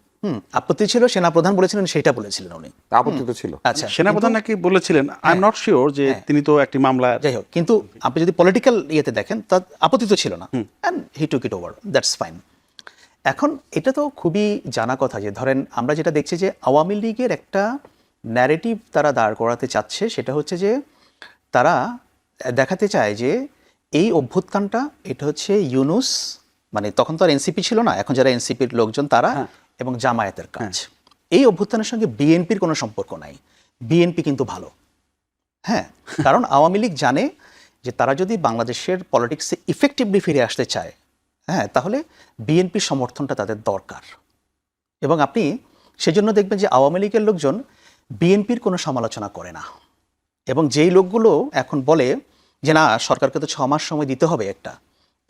আপত্তি ছিল, সেনাপ্রধান বলেছিলেন, সেটা বলেছিলেন উনি। আপত্তি তো ছিল। আচ্ছা, সেনাপ্রধান নাকি বলেছিলেন, আই এম নট শিওর যে তিনি তো একটি মামলা, যাই হোক, কিন্তু আপনি যদি পলিটিক্যাল ইয়েতে দেখেন তার আপত্তি তো ছিল না, and he took it over, that's fine. এখন এটা তো খুবই জানা কথা যে ধরেন আমরা যেটা দেখছি যে আওয়ামী লীগের একটা ন্যারেটিভ তারা দাঁড় করাতে চাচ্ছে, সেটা হচ্ছে যে তারা দেখাতে চায় যে এই অভ্যুত্থানটা এটা হচ্ছে ইউনুস, মানে তখন তো আর এনসিপি ছিল না, এখন যারা এনসিপির লোকজন তারা এবং জামায়াতের কাজ। এই অভ্যুত্থানের সঙ্গে বিএনপির কোনো সম্পর্ক নাই, বিএনপি কিন্তু ভালো। হ্যাঁ, কারণ আওয়ামী লীগ জানে যে তারা যদি বাংলাদেশের পলিটিক্সে ইফেক্টিভলি ফিরে আসতে চায়, হ্যাঁ, তাহলে বিএনপির সমর্থনটা তাদের দরকার। এবং আপনি সেজন্য দেখবেন যে আওয়ামী লীগের লোকজন বিএনপির কোনো সমালোচনা করে না, এবং যেই লোকগুলো এখন বলে যে না সরকারকে তো 6 মাস সময় দিতে হবে একটা,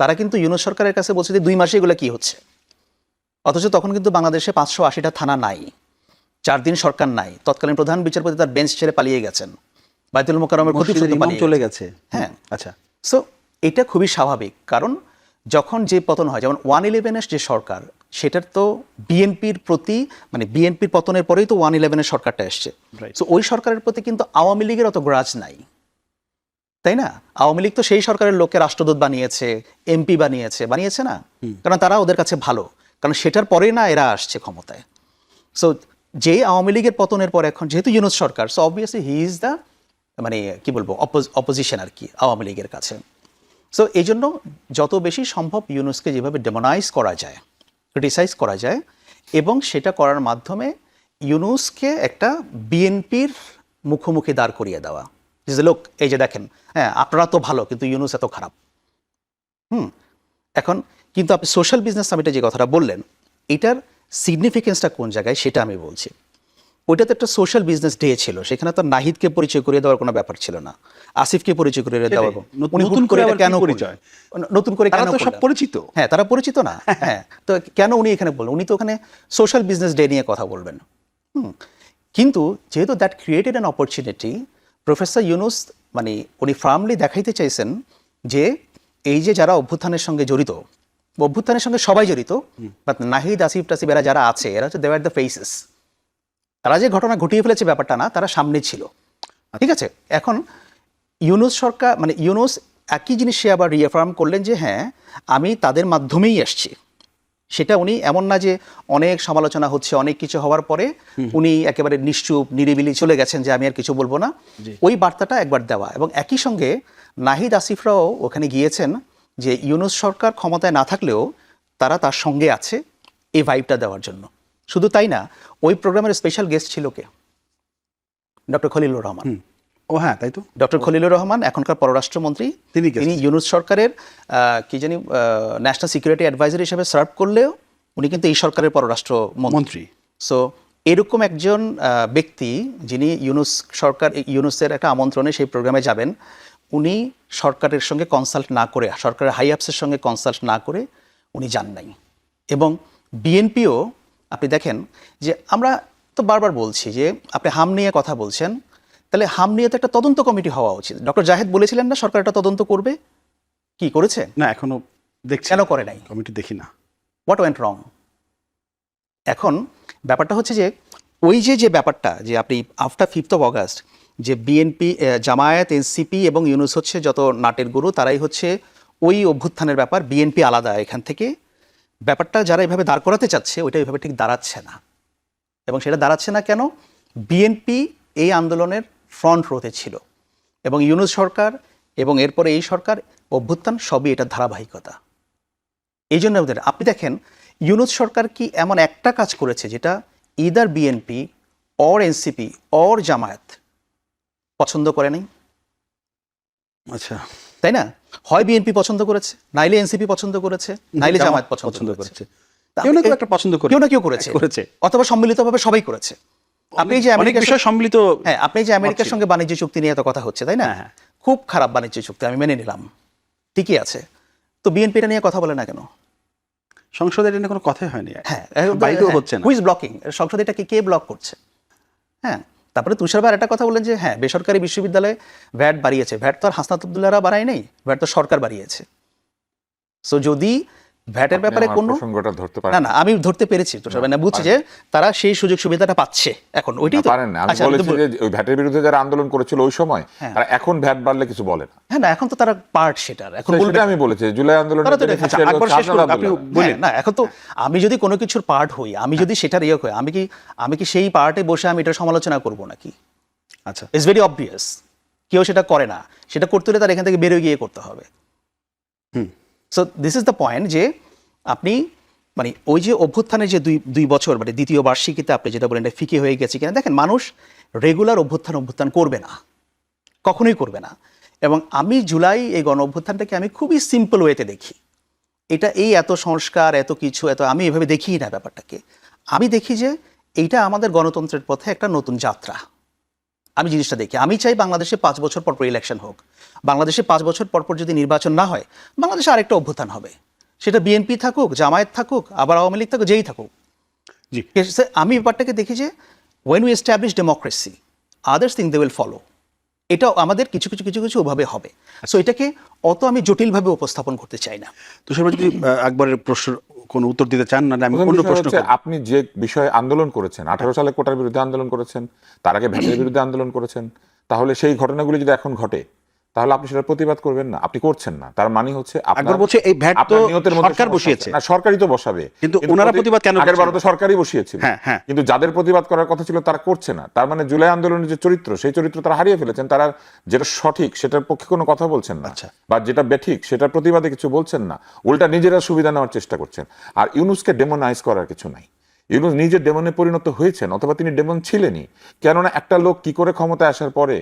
তারা কিন্তু ইউনূস সরকারের কাছে বলছে যে 2 মাসে এগুলো কি হচ্ছে। অথচ তখন কিন্তু বাংলাদেশে 580টা থানা নাই, 4 দিন সরকার নাই, তৎকালীন প্রধান বিচারপতি তার বেঞ্চ ছেড়ে পালিয়ে গেছেন, বাইতুল মোকাররমের মসজিদের ইমাম চলে গেছে। হ্যাঁ, আচ্ছা, সো এটা খুবই স্বাভাবিক, কারণ যখন যে পতন হয়, যেমন 111-এর যে সরকার, সেটার তো বিএনপির প্রতি, মানে বিএনপির পতনের পরেই তো 111-এর সরকারটা এসছে। Right. সো ওই সরকারের প্রতি কিন্তু আওয়ামী লীগের অত গ্রাজ নাই, তাই না? আওয়ামী লীগ তো সেই সরকারের লোককে রাষ্ট্রদূত বানিয়েছে, এমপি বানিয়েছে না, কারণ তারা ওদের কাছে ভালো, কারণ সেটার পরে না এরা আসছে ক্ষমতায়। সো যেই আওয়ামী লীগের পতনের পর এখন যেহেতু ইউনূস সরকার, so obviously he is the, মানে কি বলবো, অপোজিশন আর কি আওয়ামী লীগের কাছে। সো এই জন্য যত বেশি সম্ভব ইউনূসকে যেভাবে ডেমোনাইজ করা যায়, ক্রিটিসাইজ করা যায়, এবং সেটা করার মাধ্যমে ইউনূসকে একটা বিএনপির মুখোমুখি দাঁড় করিয়ে দেওয়া, যে লোক এই যে দেখেন, হ্যাঁ আপনারা তো ভালো কিন্তু ইউনূস এত খারাপ। এখন কিন্তু আপনি সোশ্যাল বিজনেস সামিটে যে কথাটা বললেন, এটার সিগনিফিকেন্সটা কোন জায়গায় সেটা আমি বলছি। ওইটাতে একটা সোশ্যাল বিজনেস ডে ছিল, সেখানে তো নাহিদকে পরিচয় করিয়ে দেওয়ার কোনো ব্যাপার ছিল না, আসিফকে পরিচয় করিয়ে দেওয়ার। উনি নতুন করে এটা আবার কেন কি পরিচয়? নতুন করে তারা কেন তো সব করলেন? পরিচিত। হ্যাঁ, তারা পরিচিত না। হ্যাঁ, তো কেন উনি এখানে বললেন? উনি তো ওখানে সোশ্যাল বিজনেস ডে নিয়ে কথা বলবেন। কিন্তু যেহেতু that created an opportunity, professor Yunus মানে উনি ফার্মলি দেখাইতে চাইছেন যে এই যে যারা অভ্যুত্থানের সঙ্গে জড়িত, অভ্যুত্থানের সঙ্গে সবাই জড়িত, বাট নাহিদ, আসিফ টাসিফ এরা যারা আছে, এরা হচ্ছে দে আর দ্য ফেসেস। তারা যে ঘটনা ঘটিয়ে ফেলেছে ব্যাপারটা না, তারা সামনে ছিল। ঠিক আছে, এখন ইউনূস সরকার, মানে ইউনূস একই জিনিস সে আবার রিএফার্ম করলেন যে হ্যাঁ আমি তাদের মাধ্যমেই আসছি। সেটা উনি এমন না যে অনেক সমালোচনা হচ্ছে, অনেক কিছু হওয়ার পরে উনি একেবারে নিশ্চুপ নিরিবিলি চলে গেছেন যে আমি আর কিছু বলবো না, ওই বার্তাটা একবার দেওয়া। এবং একই সঙ্গে নাহিদ, আসিফরাও ওখানে গিয়েছেন যে ইউনূস সরকার ক্ষমতায় না থাকলেও তারা তার সঙ্গে আছে, এই ভাইবটা দেওয়ার জন্য। শুধু তাই না, ওই প্রোগ্রামের স্পেশাল গেস্ট ছিল কে? ডক্টর খলিলুর রহমান। ও হ্যাঁ, তাই তো। ডক্টর খলিলুর রহমান এখনকার পররাষ্ট্রমন্ত্রী, তিনি ইউনূস সরকারের কি জানি ন্যাশনাল সিকিউরিটি অ্যাডভাইজার হিসেবে সার্ভ করলেও উনি কিন্তু এই সরকারের পররাষ্ট্রমন্ত্রী। সো এরকম একজন ব্যক্তি যিনি ইউনূসের একটা আমন্ত্রণে সেই প্রোগ্রামে যাবেন, উনি সরকারের সঙ্গে কনসাল্ট না করে, সরকারের হাই আপসের সঙ্গে কনসাল্ট না করে উনি যান নাই। এবং বিএনপিও আপনি দেখেন যে আমরা তো বারবার বলছি যে আপনি হাম নিয়ে কথা বলছেন, তাহলে হাম নিয়ে তো একটা তদন্ত কমিটি হওয়া উচিত। ডক্টর জাহেদ বলেছিলেন না সরকার একটা তদন্ত করবে, কি করেছে? না, এখনো দেখছি। কেন করে নাই? কমিটি দেখি না। হোয়াট ওয়েন্ট রং? এখন ব্যাপারটা হচ্ছে যে ওই যে ব্যাপারটা যে আপনি আফটার 5th of August যে বিএনপি, জামায়াত, এনসিপি এবং ইউনূস হচ্ছে যত নাটের গুরু, তারাই হচ্ছে ওই অভ্যুত্থানের ব্যাপার, বিএনপি আলাদা এখান থেকে। ব্যাপারটা যারা এভাবে দাঁড় করাতে চাচ্ছে ওইটা এইভাবে ঠিক দাঁড়াচ্ছে না। এবং সেটা দাঁড়াচ্ছে না কেন? বিএনপি এই আন্দোলনের ফ্রন্ট রোতে ছিল, এবং ইউনূস সরকার এবং এরপরে এই সরকার, অভ্যুত্থান সবই এটার ধারাবাহিকতা। এই জন্য আপনি দেখেন ইউনূস সরকার কি এমন একটা কাজ করেছে যেটা either BNP or NCP or Jamaat পছন্দ করে নাই? আচ্ছা, তাই না? হয় বিএনপি পছন্দ করেছে, নাইলে এনসিপি পছন্দ করেছে, নাইলে জামায়াত পছন্দ করেছে। কেউ না কেউ একটা পছন্দ করে, কেউ না কেউ করেছে, অথবা সম্মিলিতভাবে সবাই করেছে। আপনি যে অনেক বিষয় সম্মিলিত। হ্যাঁ, আপনি যে আমেরিকার সঙ্গে বাণিজ্য চুক্তি নিয়ে এত কথা হচ্ছে, তাই না? খুব খারাপ বাণিজ্য চুক্তি, আমি মেনে নিলাম, ঠিকই আছে। তো বিএনপি এটা নিয়ে কথা বলে না কেন? সংসদে এটা নিয়ে কোনো কথাই হয়নি। হ্যাঁ, বাইরেও হচ্ছে না। Who's blocking? সংসদে এটাকে কে ব্লক করছে? হ্যাঁ, তারপরে তুষার ভাই একটা কথা বললেন যে হ্যাঁ বেসরকারি বিশ্ববিদ্যালয়ে ভ্যাট বাড়িয়েছে। ভ্যাট তো আর হাসনাত আব্দুল্লাহরা বাড়ায় নেই, ভ্যাট তো সরকার বাড়িয়েছে। সো যদি ভ্যাটের ব্যাপারে কোনো প্রসঙ্গটা ধরতে পারেন না, আমি ধরতে পেরেছি তুষার ভাই, না বুঝছি যে তারা সেই সুযোগ সুবিধাটা পাচ্ছে এখন, ওইটাই তো পারেন না। আমি বলেছি যে ওই ভ্যাটের বিরুদ্ধে যারা আন্দোলন করেছিল ওই সময়, তারা এখন ভ্যাট বাড়লে কিছু বলে না। হ্যাঁ, না এখন তো তারা পার্ট সেটার, এখন সেটা আমি বলেছি জুলাই আন্দোলন। না, এখন তো আমি যদি কোনো কিছুর পার্ট হই, আমি যদি সেটার ইয়ে হই, আমি কি সেই পার্টে বসে আমি এটা সমালোচনা করব নাকি? আচ্ছা, ইটস ভেরি অবভিয়াস। কেউ সেটা করে না, সেটা করতে হলে তার এখান থেকে বেরোয় গিয়ে করতে হবে। So this is the point যে আপনি মানে ওই যে অভ্যুত্থানের যে দুই বছর, মানে দ্বিতীয় বার্ষিকীতে আপনি যেটা বলেন এটা ফিকে হয়ে গেছে কিনা, দেখেন মানুষ রেগুলার অভ্যুত্থান করবে না, কখনোই করবে না। এবং আমি জুলাই এই গণ অভ্যুত্থানটাকে আমি খুবই সিম্পল ওয়েতে দেখি। এটা এই এত সংস্কার এত কিছু এত আমি এভাবে দেখি না ব্যাপারটাকে। আমি দেখি যে এইটা আমাদের গণতন্ত্রের পথে একটা নতুন যাত্রা। আমি জিনিসটা দেখি, আমি চাই বাংলাদেশে 5 বছর পর ইলেকশন হোক। বাংলাদেশে 5 বছর পর যদি নির্বাচন না হয়, বাংলাদেশে আরেকটা অভ্যুত্থান হবে। সেটা বিএনপি থাকুক, জামায়াত থাকুক, আবার আওয়ামী লীগ থাকুক, যেই থাকুক। জি। আমি ব্যাপারটাকে দেখি যে when we establish democracy, others thing they will follow. এটাও আমাদের কিছু কিছু কিছু কিছু ওভাবে হবে। সো এটাকে অত আমি জটিলভাবে উপস্থাপন করতে চাই না। তুষার যদি আকবরের প্রশ্ন কোনো উত্তর দিতে চান, না আমি প্রথম অন্য বিষয় প্রশ্ন হচ্ছে, করব। আপনি যে বিষয়ে আন্দোলন করেছেন, 18 সালে কোটার বিরুদ্ধে আন্দোলন করেছেন, তার আগে ভ্যাটের বিরুদ্ধে আন্দোলন করেছেন, তাহলে সেই ঘটনাগুলি যদি এখন ঘটে তাহলে আপনি সেটার প্রতিবাদ করবেন না, আপনি করছেন না, তার মানে হচ্ছে আকবর বলছে এই ভ্যাট তো আপনার নিয়তের মধ্যে সরকার সমস্যা বসিয়েছে। আছে। না, সরকারই তো বসাবে, কিন্তু ওনারা প্রতিবাদ কেন আগের করছেন বারও তো সরকারই বসিয়েছিল। হ্যাঁ, হ্যাঁ। কিন্তু যাদের প্রতিবাদ করার কথা ছিল তারা করছে না, তার মানে জুলাই আন্দোলনের যে চরিত্র, সেই চরিত্র তারা হারিয়ে ফেলেছেন। তারা যেটা সঠিক সেটার পক্ষে কোনো কথা বলছেন না, আচ্ছা। বা যেটা বেঠিক সেটার প্রতিবাদে কিছু বলছেন না, উল্টা নিজেরা সুবিধা নেওয়ার চেষ্টা করছেন। আর ইউনূসকে ডেমোনাইজ করার কিছু নাই। ইউনূস নিজের ডেমনে পরিণত হয়েছেন, অথবা তিনি ডেমন ছিলেনই। কেননা একটা লোক কি করে ক্ষমতায় আসার পরে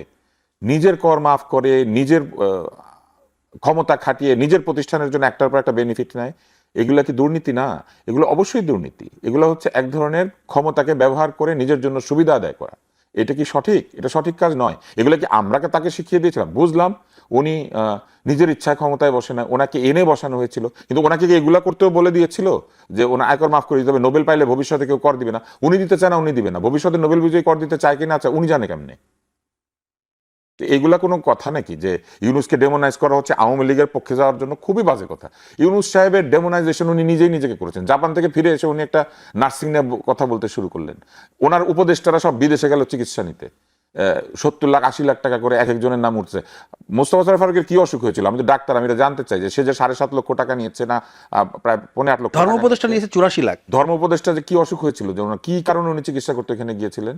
নিজের কর মাফ করে, নিজের ক্ষমতা খাটিয়ে নিজের প্রতিষ্ঠানের জন্য একটার পর একটা বেনিফিট নেয়, এগুলা কি দুর্নীতি না? এগুলো অবশ্যই দুর্নীতি। এগুলো হচ্ছে এক ধরনের ক্ষমতাকে ব্যবহার করে নিজের জন্য সুবিধা আদায় করা। এটা কি সঠিক? এটা সঠিক কাজ নয়। এগুলো কি আমরা তাকে শিখিয়ে দিয়েছিলাম? বুঝলাম উনি নিজের ইচ্ছায় ক্ষমতায় বসে না, ওনাকে এনে বসানো হয়েছিল। কিন্তু ওনাকে কি এগুলা করতেও বলে দিয়েছিল যে ওনার আয়কর মাফ করে দিতে হবে, নোবেল পাইলে ভবিষ্যতে কেউ কর দিবে না? উনি দিতে চায় না, উনি দিবে না। ভবিষ্যতে নোবেল বিজয়ী কর দিতে চায় কি না চায় উনি জানে কেমনে? তো এগুলা কোনো কথা নাকি যে ইউনূসকে ডেমোনাইজ করা হচ্ছে আওয়ামী লীগের পক্ষে যাওয়ার জন্য? খুবই বাজে কথা। ইউনূস সাহেবের ডেমোনাইজেশন উনি নিজেই নিজেকে করেছেন। জাপান থেকে ফিরে এসে উনি একটা নার্সিং নিয়ে কথা বলতে শুরু করলেন। ওনার উপদেষ্টারা সব বিদেশে গেল চিকিৎসা নিতে, 70 লাখ 80 লাখ টাকা করে এক একজনের নাম উঠছে। মোস্তফা সরোয়ার ফারুকের কি অসুখ হয়েছিল? আমি তো ডাক্তার, আমি এটা জানতে চাই যে সে যে 7.5 লক্ষ টাকা নিয়েছে, না প্রায় 8.5 লক্ষ ধর্ম টাকা উপদেষ্টা নিয়েছে। নিয়েছে 84 লাখ। ধর্ম উপদেষ্টা যে কি অসুখ হয়েছিল, যে ওনার কি কারণে উনি চিকিৎসা করতে এখানে গিয়েছিলেন?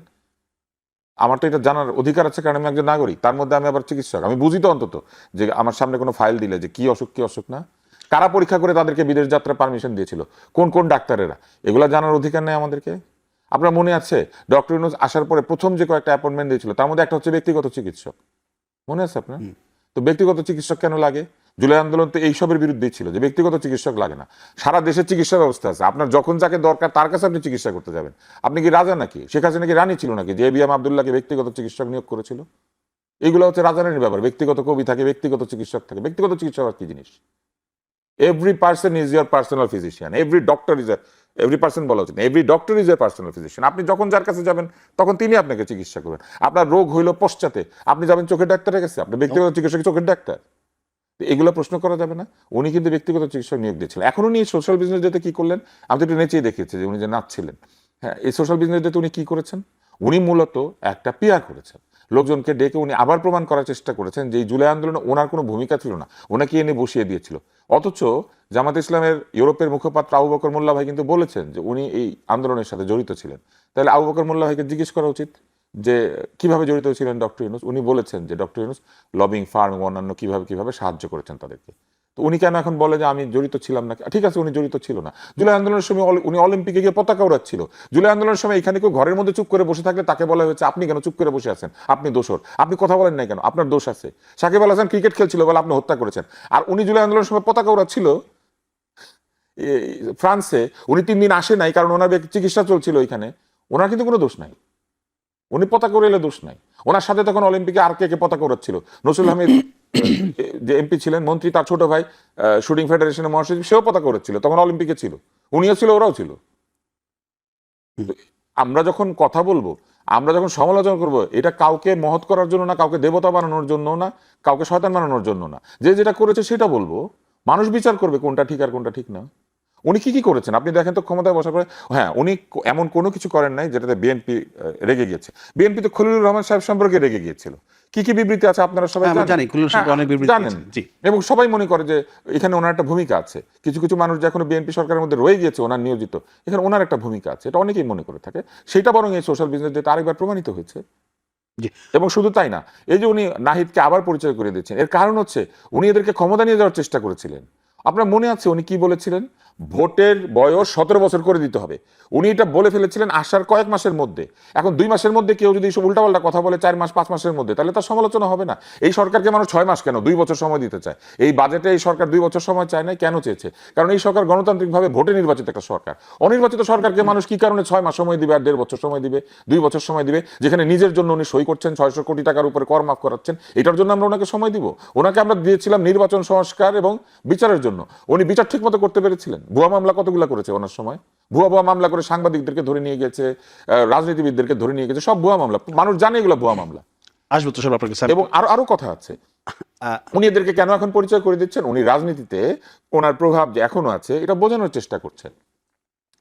আমার তো এটা জানার অধিকার আছে, কারণ আমি একজন নাগরিক। তার মধ্যে আমি আবার চিকিৎসক, আমি বুঝি তো অন্তত যে আমার সামনে কোনো ফাইল দিলে যে কি অসুখ না, কারা পরীক্ষা করে তাদেরকে বিদেশ যাত্রার পারমিশন দিয়েছিল, কোন কোন ডাক্তারেরা, এগুলো জানার অধিকার নেই আমাদেরকে? আপনার মনে আছে ডক্টর ইউনূস আসার পরে প্রথম যে কয়েকটা অ্যাপয়েন্টমেন্ট দিয়েছিল তার মধ্যে একটা হচ্ছে ব্যক্তিগত চিকিৎসক, মনে আছে আপনার? তো ব্যক্তিগত চিকিৎসক কেন লাগে? জুলাই আন্দোলন তো এইসবের বিরুদ্ধেই ছিল যে ব্যক্তিগত চিকিৎসক লাগে না। সারা দেশের চিকিৎসা ব্যবস্থা আছে, আপনার যখন যাকে দরকার তার কাছে আপনি চিকিৎসা করতে যাবেন। আপনি কি রাজা নাকি? শেখ হাসিনা কি রানী ছিল নাকি যে এবিএম আব্দুল্লাহকে ব্যক্তিগত চিকিৎসক নিয়োগ করেছিল? এগুলো হচ্ছে রাজারানির ব্যাপার। ব্যক্তিগত কবি থাকে, ব্যক্তিগত চিকিৎসক থাকে। ব্যক্তিগত চিকিৎসক আর কি জিনিস? Every person is year personal physician, every doctor is every person বলা উচিত, every doctor is year personal physician. আপনি যখন যার কাছে যাবেন তখন তিনি আপনাকে চিকিৎসা করবেন। আপনার রোগ হইল পশ্চাতে, আপনি যাবেন চোখের ডাক্তারের কাছে, আপনি ব্যক্তিগত চিকিৎসক চোখের ডাক্তার? এগুলো প্রশ্ন করা যাবে না। উনি কিন্তু ব্যক্তিগত চিকিৎসক নিয়োগ দিয়েছিলেন। এখন উনি সোশ্যাল বিজনেস ডেতে কি করলেন? আমি তো একটু নেচেই দেখিয়েছি যে উনি যে নাচছিলেন। হ্যাঁ, এই সোশ্যাল বিজনেস ডেতে উনি কি করেছেন? উনি মূলত একটা পিআর করেছেন। লোকজনকে ডেকে উনি আবার প্রমাণ করার চেষ্টা করেছেন যে এই জুলাই আন্দোলনে ওনার কোনো ভূমিকা ছিল না, ওনাকে এনে বসিয়ে দিয়েছিল। অথচ জামাত ইসলামের ইউরোপের মুখপাত্র আবু বকর মোল্লা ভাই কিন্তু বলেছেন যে উনি এই আন্দোলনের সাথে জড়িত ছিলেন। তাহলে আবু বকর মোল্লা ভাইকে জিজ্ঞেস করা উচিত যে কিভাবে জড়িত ছিলেন ডক্টর ইউনূস। উনি বলেছেন যে ডক্টর ইউনূস লবিং ফার্ম অন্যান্য কিভাবে সাহায্য করেছেন তাদেরকে। তো উনি কেন এখন বলে যে আমি জড়িত ছিলাম না? ঠিক আছে, উনি জড়িত ছিল না। জুলাই আন্দোলনের সময় উনি অলিম্পিকে গিয়ে পতাকা উড়াচ্ছিল। জুলাই আন্দোলনের সময় এখানে কেউ ঘরের মধ্যে চুপ করে বসে থাকলে তাকে বলা হয়েছে আপনি কেন চুপ করে বসে আছেন, আপনি দোষর, আপনি কথা বলেন নাই কেন, আপনার দোষ আছে। সাকিব আল হাসান ক্রিকেট খেলছিল বলে আপনি হত্যা করেছেন। আর উনি জুলাই আন্দোলনের সময় পতাকা উড়াচ্ছিল ফ্রান্সে। উনি 3 দিন আসে নাই কারণ ওনার চিকিৎসা চলছিল ওইখানে। ওনার কিন্তু কোনো দোষ নাই, উনি পতাকা উড়াইলে দোষ নাই। ওনার সাথে তখন অলিম্পিকে আর কে পতাকা উড়াচ্ছিল? নসরুল আহমেদ যে এমপি ছিলেন, মন্ত্রী, তার ছোট ভাই শুটিং ফেডারেশনের মহাসচিব, সেও পতাকা উড়াচ্ছিল, তখন অলিম্পিকে ছিল। উনিও ছিল, ওরাও ছিল। আমরা যখন কথা বলবো, আমরা যখন সমালোচনা করবো, এটা কাউকে মহৎ করার জন্য না, কাউকে দেবতা বানানোর জন্য না, কাউকে শয়তান বানানোর জন্য না। যে যেটা করেছে সেটা বলবো, মানুষ বিচার করবে কোনটা ঠিক আর কোনটা ঠিক না। উনি কি করেছেন আপনি দেখেন তো ক্ষমতায় বসার পরে। হ্যাঁ, উনি এমন কোনো কিছু করেন নাই যেটাতে বিএনপি রেগে গিয়েছে। বিএনপি তো খলিলুর রহমান সাহেব সম্পর্কে রেগে গিয়েছিল। কি বিবৃতি আছে আপনারা সবাই আমরা জানি, খলিলুর সাহেব অনেক বিবৃতি জানেন, দিয়েছেন। জি। এবং সবাই মনে করে যে এখানে ওনার একটা ভূমিকা আছে। কিছু কিছু মানুষ যে এখনো বিএনপি সরকারের মধ্যে রয়ে গিয়েছে ওনার নিয়োজিত, এখানে ওনার একটা ভূমিকা আছে, এটা অনেকেই মনে করে থাকে। সেটা বরং এই সোশ্যাল বিজনেস ডেটা আরেকবার প্রমাণিত হয়েছে। জি। এবং শুধু তাই না, এই যে উনি নাহিদকে আবার পরিচয় করে দিচ্ছেন, এর কারণ হচ্ছে উনি এদেরকে ক্ষমতা নিয়ে যাওয়ার চেষ্টা করেছিলেন। আপনার মনে আছে উনি কি বলেছিলেন? ভোটের বয়স 17 বছর করে দিতে হবে। উনি এটা বলে ফেলেছিলেন আসার কয়েক মাসের মধ্যে। এখন 2 মাসের মধ্যে কেউ যদি সব উল্টাপাল্টা কথা বলে 4 মাস 5 মাসের মধ্যে, তাহলে তার সমালোচনা হবে না। এই সরকারকে মানুষ 6 মাস কেন 2 বছর সময় দিতে চায়? এই বাজেটে এই সরকার 2 বছর সময় চায় না, কেন চেয়েছে? কারণ এই সরকার গণতান্ত্রিকভাবে ভোটে নির্বাচিত একটা সরকার। অনির্বাচিত সরকারকে মানুষ কি কারণে 6 মাস সময় দিবে, আর 1.5 বছর সময় দিবে, 2 বছর সময় দিবে, যেখানে নিজের জন্য উনি সই করছেন 600 কোটি টাকার উপরে কর মাফ করাচ্ছেন, এটার জন্য আমরা ওনাকে সময় দিব? ওনাকে আমরা দিয়েছিলাম নির্বাচন সংস্কার এবং বিচারের জন্য। উনি বিচার ঠিক মতো করতে পেরেছিলেন? ভুয়া মামলা কতগুলো করেছে ওনার সময়? ভুয়া মামলা করে সাংবাদিকদেরকে ধরে নিয়ে গেছে, রাজনীতিবিদদেরকে ধরে নিয়ে গেছে, সব ভুয়া মামলা। মানুষ জানে এগুলো ভুয়া মামলা। আসবো তো সব আপনাকে স্যার। এবং আরো কথা আছে, উনি এদেরকে কেন এখন পরিচয় করে দিচ্ছেন? উনি রাজনীতিতে ওনার প্রভাব যে এখনো আছে এটা বোঝানোর চেষ্টা করছেন।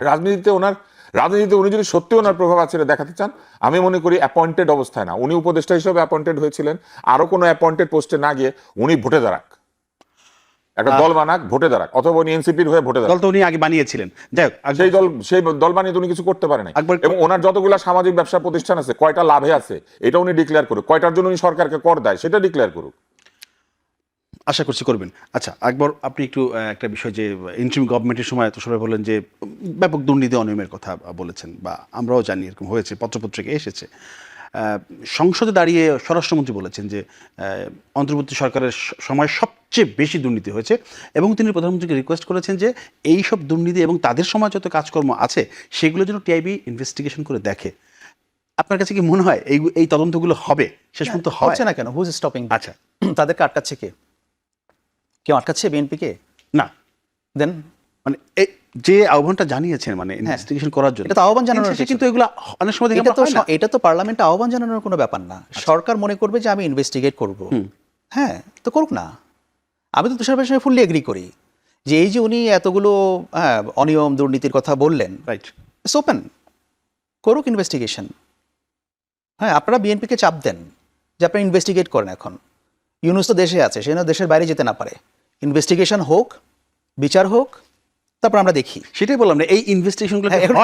রাজনীতিতে উনি যদি সত্যি ওনার প্রভাব আছে এটা দেখাতে চান, আমি মনে করি অ্যাপয়েন্টেড অবস্থায় না, উনি উপদেষ্টা হিসেবে অ্যাপয়েন্টেড হয়েছিলেন, আরো কোনো অ্যাপয়েন্টেড পোস্টে না গিয়ে উনি ভোটে দাঁড়াক, একটা দল বানাক, ভোটে দাঁড়াক, অথবা উনি এনসিপির হয়ে ভোটে দল দাঁড়াক। তো উনি আগে বানিয়েছিলেন, যাই হোক সেই দল বানিয়ে তো উনি কিছু করতে পারে না। আকবর- এবং ওনার যতগুলা সামাজিক ব্যবসা প্রতিষ্ঠান আছে কয়টা লাভে আছে এটা উনি ডিক্লেয়ার করুক, কয়টার জন্য উনি সরকারকে কর দেয় সেটা ডিক্লেয়ার করুক। আশা করছি করবেন। আচ্ছা আকবর, আপনি একটু একটা বিষয় যে ইন্টারিম গভর্নমেন্টের সময় তো সবাই বললেন যে ব্যাপক দুর্নীতি অনিয়মের কথা বলেছেন, বা আমরাও জানি এরকম হয়েছে, পত্রপত্রিকায় এসেছে। সংসদে দাঁড়িয়ে স্বরাষ্ট্রমন্ত্রী বলেছেন যে অন্তর্বর্তী সরকারের সময় সবচেয়ে বেশি দুর্নীতি হয়েছে, এবং তিনি প্রধানমন্ত্রীকে রিকোয়েস্ট করেছেন যে এই সব দুর্নীতি এবং তাদের সময় যত কাজকর্ম আছে সেগুলো যেন টিআইবি ইনভেস্টিগেশন করে দেখে। আপনার কাছে কি মনে হয় এই তদন্তগুলো হবে শেষ পর্যন্ত? হচ্ছে না কেন? Who's stopping? আচ্ছা, তাদেরকে আটকাচ্ছে কে? কেউ আটকাচ্ছে বিএনপিকে? না দেন মানে এই যে আহ্বানটা জানিয়েছেন মানে ইনভেস্টিগেশন করার জন্য, এটা তো আহ্বান জানানোর শেষে কিন্তু এগুলো অনেক সময় দেখি এটা তো আমরা হয় না। এটা তো পার্লামেন্টে আহ্বান জানানোর কোনো ব্যাপার না। সরকার মনে করবে যে আমি ইনভেস্টিগেট করব, হ্যাঁ তো করুক না। আমি তো তুষার ভাইয়ের সঙ্গে ফুললি এগ্রি করি যে এই যে উনি এতগুলো অনিয়ম দুর্নীতির কথা বললেন, রাইট, ইটস ওপেন, করুক ইনভেস্টিগেশন। হ্যাঁ, আপনারা বিএনপিকে চাপ দেন যে আপনারা ইনভেস্টিগেট করেন। এখন ইউনুস তো দেশে আছে, সে যেন দেশের বাইরে যেতে না পারে। ইনভেস্টিগেশন হোক, বিচার হোক, তারপর আমরা দেখি। সেটাই বললাম না, এই ইনভেস্টিগেশনগুলো হ্যাঁ, এখন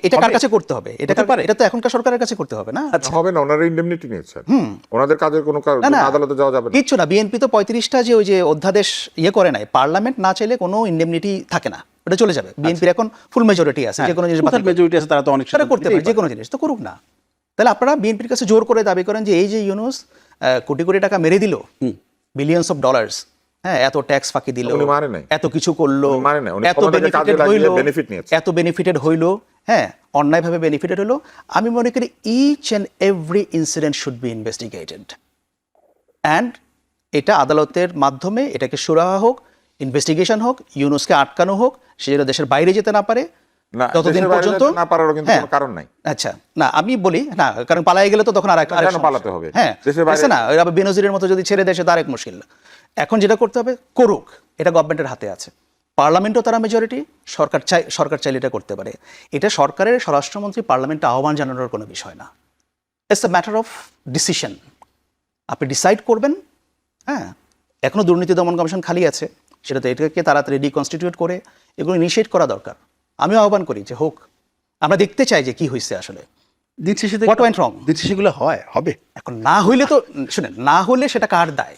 এটা কার কাছে করতে হবে? হতে পারে। এটা তো এখনকার সরকারের কাছে করতে হবে না? হবে না, ওনারা ইন্ডেমনিটি নিয়েছেন, ওনাদের কাজের কোনো না, আদালতে যাওয়া যাবে না। কিচ্ছু না। বিএনপি তো 35টা যে ওই যে অধ্যাদেশ করে নাই, পার্লামেন্ট না চাইলে কোনো ইন্ডেমনিটি থাকে না, ওটা চলে যাবে। বিএনপির এখন ফুল মেজরিটি আছে, যে কোনো জিনিস বাতিল মেজরিটি আছে, তারা তো অনেক সেটা করতে পারে, যে কোনো জিনিস তো করুক না। তাহলে আপনারা বিএনপির কাছে জোর করে দাবি করেন যে এই যে ইউনুস কোটি কোটি টাকা মেরে দিল, বিলিয়নস অফ ডলার্স, হ্যাঁ এত ট্যাক্স ফাঁকি দিল, উনি মারে নাই, এত কিছু করলো, উনি মারে নাই, উনি এত ক্ষমতাকে কাজে বেনিফিটেড লাগিয়ে হইলো, benefit নিয়েছে। এত বেনিফিটেড হইলো, হ্যাঁ অন্যায়ভাবে বেনিফিটেড হলো। আমি মনে করি each and every incident should be investigated, and এটা আদালতের মাধ্যমে এটাকে সুরাহা হোক, ইনভেস্টিগেশন হোক, ইউনুসকে আটকানো হোক, সে যেন দেশের বাইরে যেতে না পারে না, ততদিন দেশের বাইরে পর্যন্ত। যেতে না পারারও কিন্তু হ্যাঁ, কোনো কারণ নাই। আচ্ছা না, আমি বলি না, কারণ পালাই গেলে তো তখন আর একটা কেন পালাতে হবে? হ্যাঁ দেশের বাইরে- আছে না, ওই আবার বেনজিরের মতো যদি ছেড়ে দেশে, তার এক মুশকিল। এখন যেটা করতে হবে করুক, এটা গভর্নমেন্টের হাতে আছে। পার্লামেন্টও তারা মেজরিটি, সরকার চাইলে এটা করতে পারে। এটা সরকারের স্বরাষ্ট্রমন্ত্রী পার্লামেন্টে আহ্বান জানানোর কোনো বিষয় না। It's a matter of decision. আপনি ডিসাইড করবেন। হ্যাঁ, এখনো দুর্নীতি দমন কমিশন খালি আছে, সেটাতে এটাকে তাড়াতাড়ি রিকনস্টিটিউট করে এগুলো ইনিশিয়েট করা দরকার। আমিও আহ্বান করি যে হোক, আমরা দেখতে চাই যে কি হয়েছে আসলে, দিন শেষে What went wrong? দিন শেষে এগুলো হবে। এখন না হইলে তো শুনেন, না হলে সেটা কার দায়?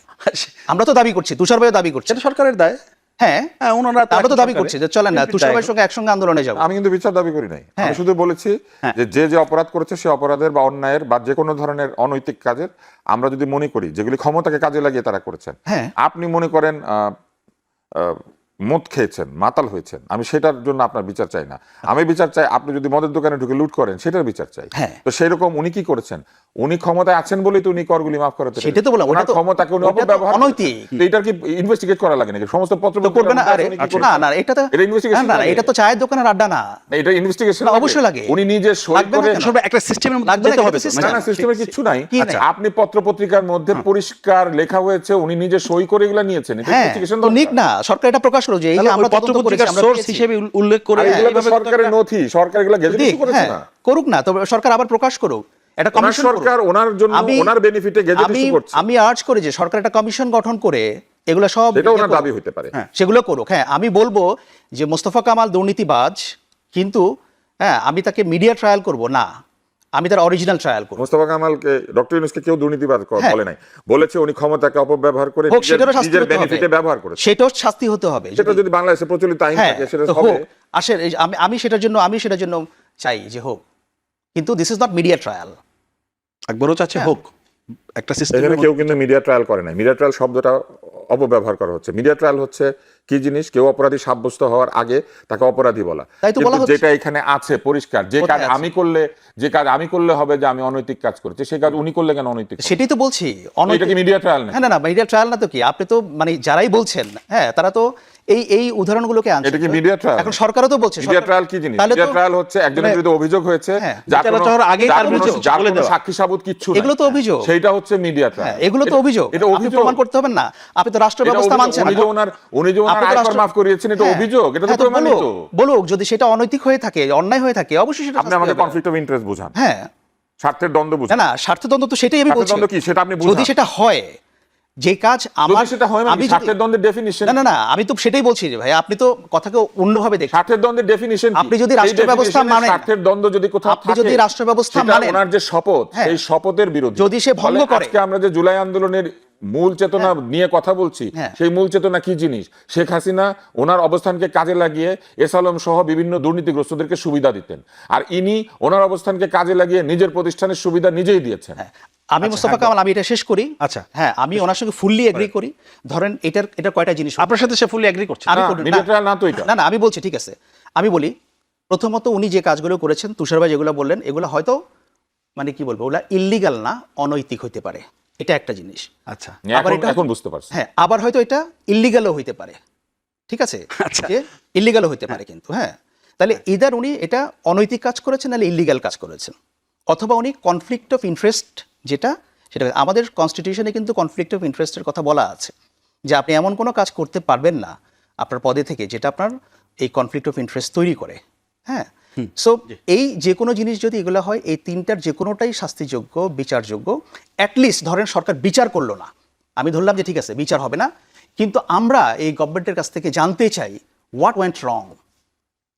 আমরা তো দাবি করছি, তুষার ভাইও দাবি করছে, সেটা সরকারের দায়। হ্যাঁ হ্যাঁ, ওনারা আমরা তো দাবি করছি যে চলেন না তুষার ভাইয়ের সঙ্গে একসঙ্গে আন্দোলনে যাবো। আমি কিন্তু বিচার দাবি করি নাই, হ্যাঁ। আমি শুধু বলেছি যে যে অপরাধ করেছে সে অপরাধের বা অন্যায়ের বা যে কোনো ধরনের অনৈতিক কাজের আমরা যদি মনে করি যেগুলি ক্ষমতাকে কাজে লাগিয়ে তারা করেছেন, হ্যাঁ। আপনি মনে করেন মদ খেয়েছেন, মাতাল হয়েছেন, আমি সেটার জন্য আপনার বিচার চাই না। আমি বিচার চাই আপনি যদি মদের দোকানে ঢুকে লুট করেন, সেটার বিচার চাই। হ্যাঁ। তো সেই রকম উনি কি করেছেন? উনি ক্ষমতায় আছেন বলেই তো উনি করগুলি মাফ করাতে সেটা তো বললাম, ওনার ওটা তো- ক্ষমতাকে উনি ওটা তো অপব্যবহার করেছেন। অনৈতিক। তো এটার কি ইনভেস্টিগেট করা লাগে নাকি? সমস্ত পত্র তো করবে না? আরে না না, এটা তো এটা investigation না, লাগে। এটা তো চায়ের দোকানের আড্ডা না। এটা ইনভেস্টিগেশন না, অবশ্যই লাগে। উনি নিজে সই লাগবে না করে কেন? আসলে একটা সিস্টেমের মধ্যে লাগবে না, যেতে এটা হবে তো তো, system। না না, সিস্টেমে কিছু নাই। কি আচ্ছা, নাই? আপনি পত্র পত্রিকার মধ্যে পরিষ্কার লেখা হয়েছে উনি নিজে সই করে এগুলা নিয়েছেন, এটা হ্যাঁ, ইনভেস্টিগেশন তো নিক না, সরকার এটা প্রকাশ করো যে এই যে আমরা তদন্ত করেছি, পত্রপত্রিকার আমরা সোর্স পেয়েছি। হিসেবে উল্লেখ করে এগুলো তো এইভাবে সরকারের নথি, সরকার এগুলা গেজেট দিক, ইস্যু করেছে হ্যাঁ, না। করুক না, তবে সরকার আবার প্রকাশ করুক, এটা ওনার কমিশন সরকার ওনার জন্য ওনার বেনিফিটে গেজেট ইস্যু করছে, আমি আর্জ করি যে সরকার একটা কমিশন গঠন করে এগুলো সব এটা ওনার দাবি হতে পারে। সেগুলো করুক। হ্যাঁ, আমি বলবো যে মোস্তফা কামাল দুর্নীতিবাজ, কিন্তু হ্যাঁ আমি তাকে মিডিয়া ট্রায়াল করব না, আমি তার অরিজিনাল ট্রায়াল করব। মোস্তফা কামালকে, ডক্টর ইউনূসকে কেউ দুর্নীতিবাদ বলে নাই, বলেছে উনি ক্ষমতাকে অপব্যবহার করে হোক, সেটারও শাস্তি নিজের হতে হবে। বেনিফিটে ব্যবহার করেছে। সেটাও শাস্তি হতে হবে। সেটা যদি বাংলাদেশে প্রচলিত আইন হ্যাঁ, থাকে সেটা তো হবে। হোক, আসেন আমি সেটার জন্য চাই যে হোক, কিন্তু this is not media trial. একবারও চাচ্ছে হোক একটা সিস্টেম। এখানে কেউ কিন্তু মিডিয়া ট্রায়াল করে নাই। মিডিয়া ট্রায়াল শব্দটা অপব্যবহার করা হচ্ছে। মিডিয়া ট্রায়াল হচ্ছে কি জিনিস, কেউ অপরাধী সাব্যস্ত হওয়ার আগে তাকে অপরাধী বলা। তাই তো বলা কিন্তু হচ্ছে। যেটা এখানে আছে পরিষ্কার, যে কাজ কোথায় আছে? আমি করলে হবে যে আমি অনৈতিক কাজ করছি, সেই কাজ উনি করলে কেন অনৈতিক হবে? সেটাই তো বলছি, এটা কি মিডিয়া ট্রায়াল না? হ্যাঁ, না মিডিয়া ট্রায়াল না তো কি? আপনি তো মানে যারাই বলছেন, হ্যাঁ, তারা তো এই উদাহরণগুলোকে আনছেন। এটা কি মিডিয়া ট্রায়াল? এখন সরকারও তো বলছে। মিডিয়া ট্রায়াল কি জিনিস? তাহলে তো- মিডিয়া ট্রায়াল হচ্ছে একজনের বিরুদ্ধে অভিযোগ হয়েছে, হ্যাঁ, যার কোনো- বিচার আগেই তার যার কোনো- অভিযোগ যার বলে কোনো দেওয়া। সাক্ষী সাবুত কিচ্ছু নাই। এগুলো তো অভিযোগ। সেইটা হচ্ছে মিডিয়া হ্যাঁ, ট্রায়াল। এগুলো তো অভিযোগ। এটা আপনি অভিযোগ। প্রমাণ করতে হবেন না। আপনি তো রাষ্ট্র এটা ব্যবস্থা অভিযোগ। মানছেন না। উনি যে ওনার আপনি তো আয়কর রাষ্ট্র- মাফ করিয়েছেন, এটা হ্যাঁ, অভিযোগ, এটা তো হ্যাঁ, প্রমাণিত। বলুক যদি সেটা অনৈতিক হয়ে থাকে, অন্যায় হয়ে থাকে, অবশ্যই সেটা আপনি শাস্তি আমাকে হবে। কনফ্লিক্ট অফ ইন্টারেস্ট বুঝান, হ্যাঁ, স্বার্থের দ্বন্দ্ব না বুঝান। না, স্বার্থদ্বন্দ্ব তো সেটাই আমি বলছি। স্বার্থদ্বন্দ্ব কি সেটা আপনি বুঝান। যদি সেটা হয়, যে কাজ আমার, যদি সেটা হয় মানে আমি কি? স্বার্থের দ্বন্দ্বের ডেফিনিশন, না না না, আমি তো সেটাই বলছি যে ভাই, আপনি তো কথাকে অন্যভাবে দেখছেন। স্বার্থের দ্বন্দ্বের ডেফিনিশন আপনি যদি রাষ্ট্র ব্যবস্থা মানেন, স্বার্থের দ্বন্দ্ব যদি কোথাও আপনি যদি থাকে, রাষ্ট্র ব্যবস্থা সেটা মানেন, ওনার যে শপথ, হ্যাঁ, সেই শপথের বিরুদ্ধে যদি সে ভঙ্গ ফলে করে। আজকে আমরা যে জুলাই আন্দোলনের মূল চেতনা নিয়ে কথা বলছি, হ্যাঁ। সেই মূল চেতনা কি জিনিস? শেখ হাসিনা ওনার অবস্থানকে কাজে লাগিয়ে এস আলম সহ বিভিন্ন দুর্নীতিগ্রস্তদেরকে সুবিধা দিতেন, আর ইনি ওনার অবস্থানকে কাজে লাগিয়ে নিজের প্রতিষ্ঠানের সুবিধা নিজেই দিয়েছেন। আমি মোস্তফা কামাল, আমি এটা শেষ করি। আচ্ছা। হ্যাঁ, আমি ওনার সঙ্গে ফুললি এগ্রি করি। ধরেন এটা কয়টা জিনিস। আপনার সাথে সে ফুলি এগ্রি করছে। আমি না, করি না। মিডিয়া ট্রায়াল না তো এটা। না না, আমি বলছি ঠিক আছে। আমি বলি, প্রথমত উনি যে কাজগুলো করেছেন, তুষার ভাই যেগুলো বললেন, এগুলো হয়তো মানে কি বলবো, ওগুলা ইল্লিগাল না, অনৈতিক হইতে পারে। এটা একটা জিনিস। আচ্ছা, আবার এটা এখন বুঝতে পারছি। হ্যাঁ, আবার হয়তো এটা ইল্লিগালও হইতে পারে। ঠিক আছে, যে ইল্লিগালও হইতে পারে কিন্তু। হ্যাঁ, তাহলে ইদার উনি এটা অনৈতিক কাজ করেছেন, নাহলে ইল্লিগাল কাজ করেছেন, অথবা উনি কনফ্লিক্ট অফ ইন্টারেস্ট যেটা, সেটা আমাদের কনস্টিটিউশনে কিন্তু কনফ্লিক্ট অফ ইন্টারেস্টের কথা বলা আছে, যে আপনি এমন কোনো কাজ করতে পারবেন না আপনার পদে থেকে যেটা আপনার এই কনফ্লিক্ট অফ ইন্টারেস্ট তৈরি করে। হ্যাঁ, সো এই যে কোনো জিনিস যদি এগুলো হয়, এই তিনটার যে কোনোটাই শাস্তিযোগ্য, বিচারযোগ্য। অ্যাটলিস্ট ধরেন সরকার বিচার করলো না, আমি ধরলাম যে ঠিক আছে বিচার হবে না, কিন্তু আমরা এই গভর্নমেন্টের কাছ থেকে জানতে চাই হোয়াট ওয়েন্ট রং।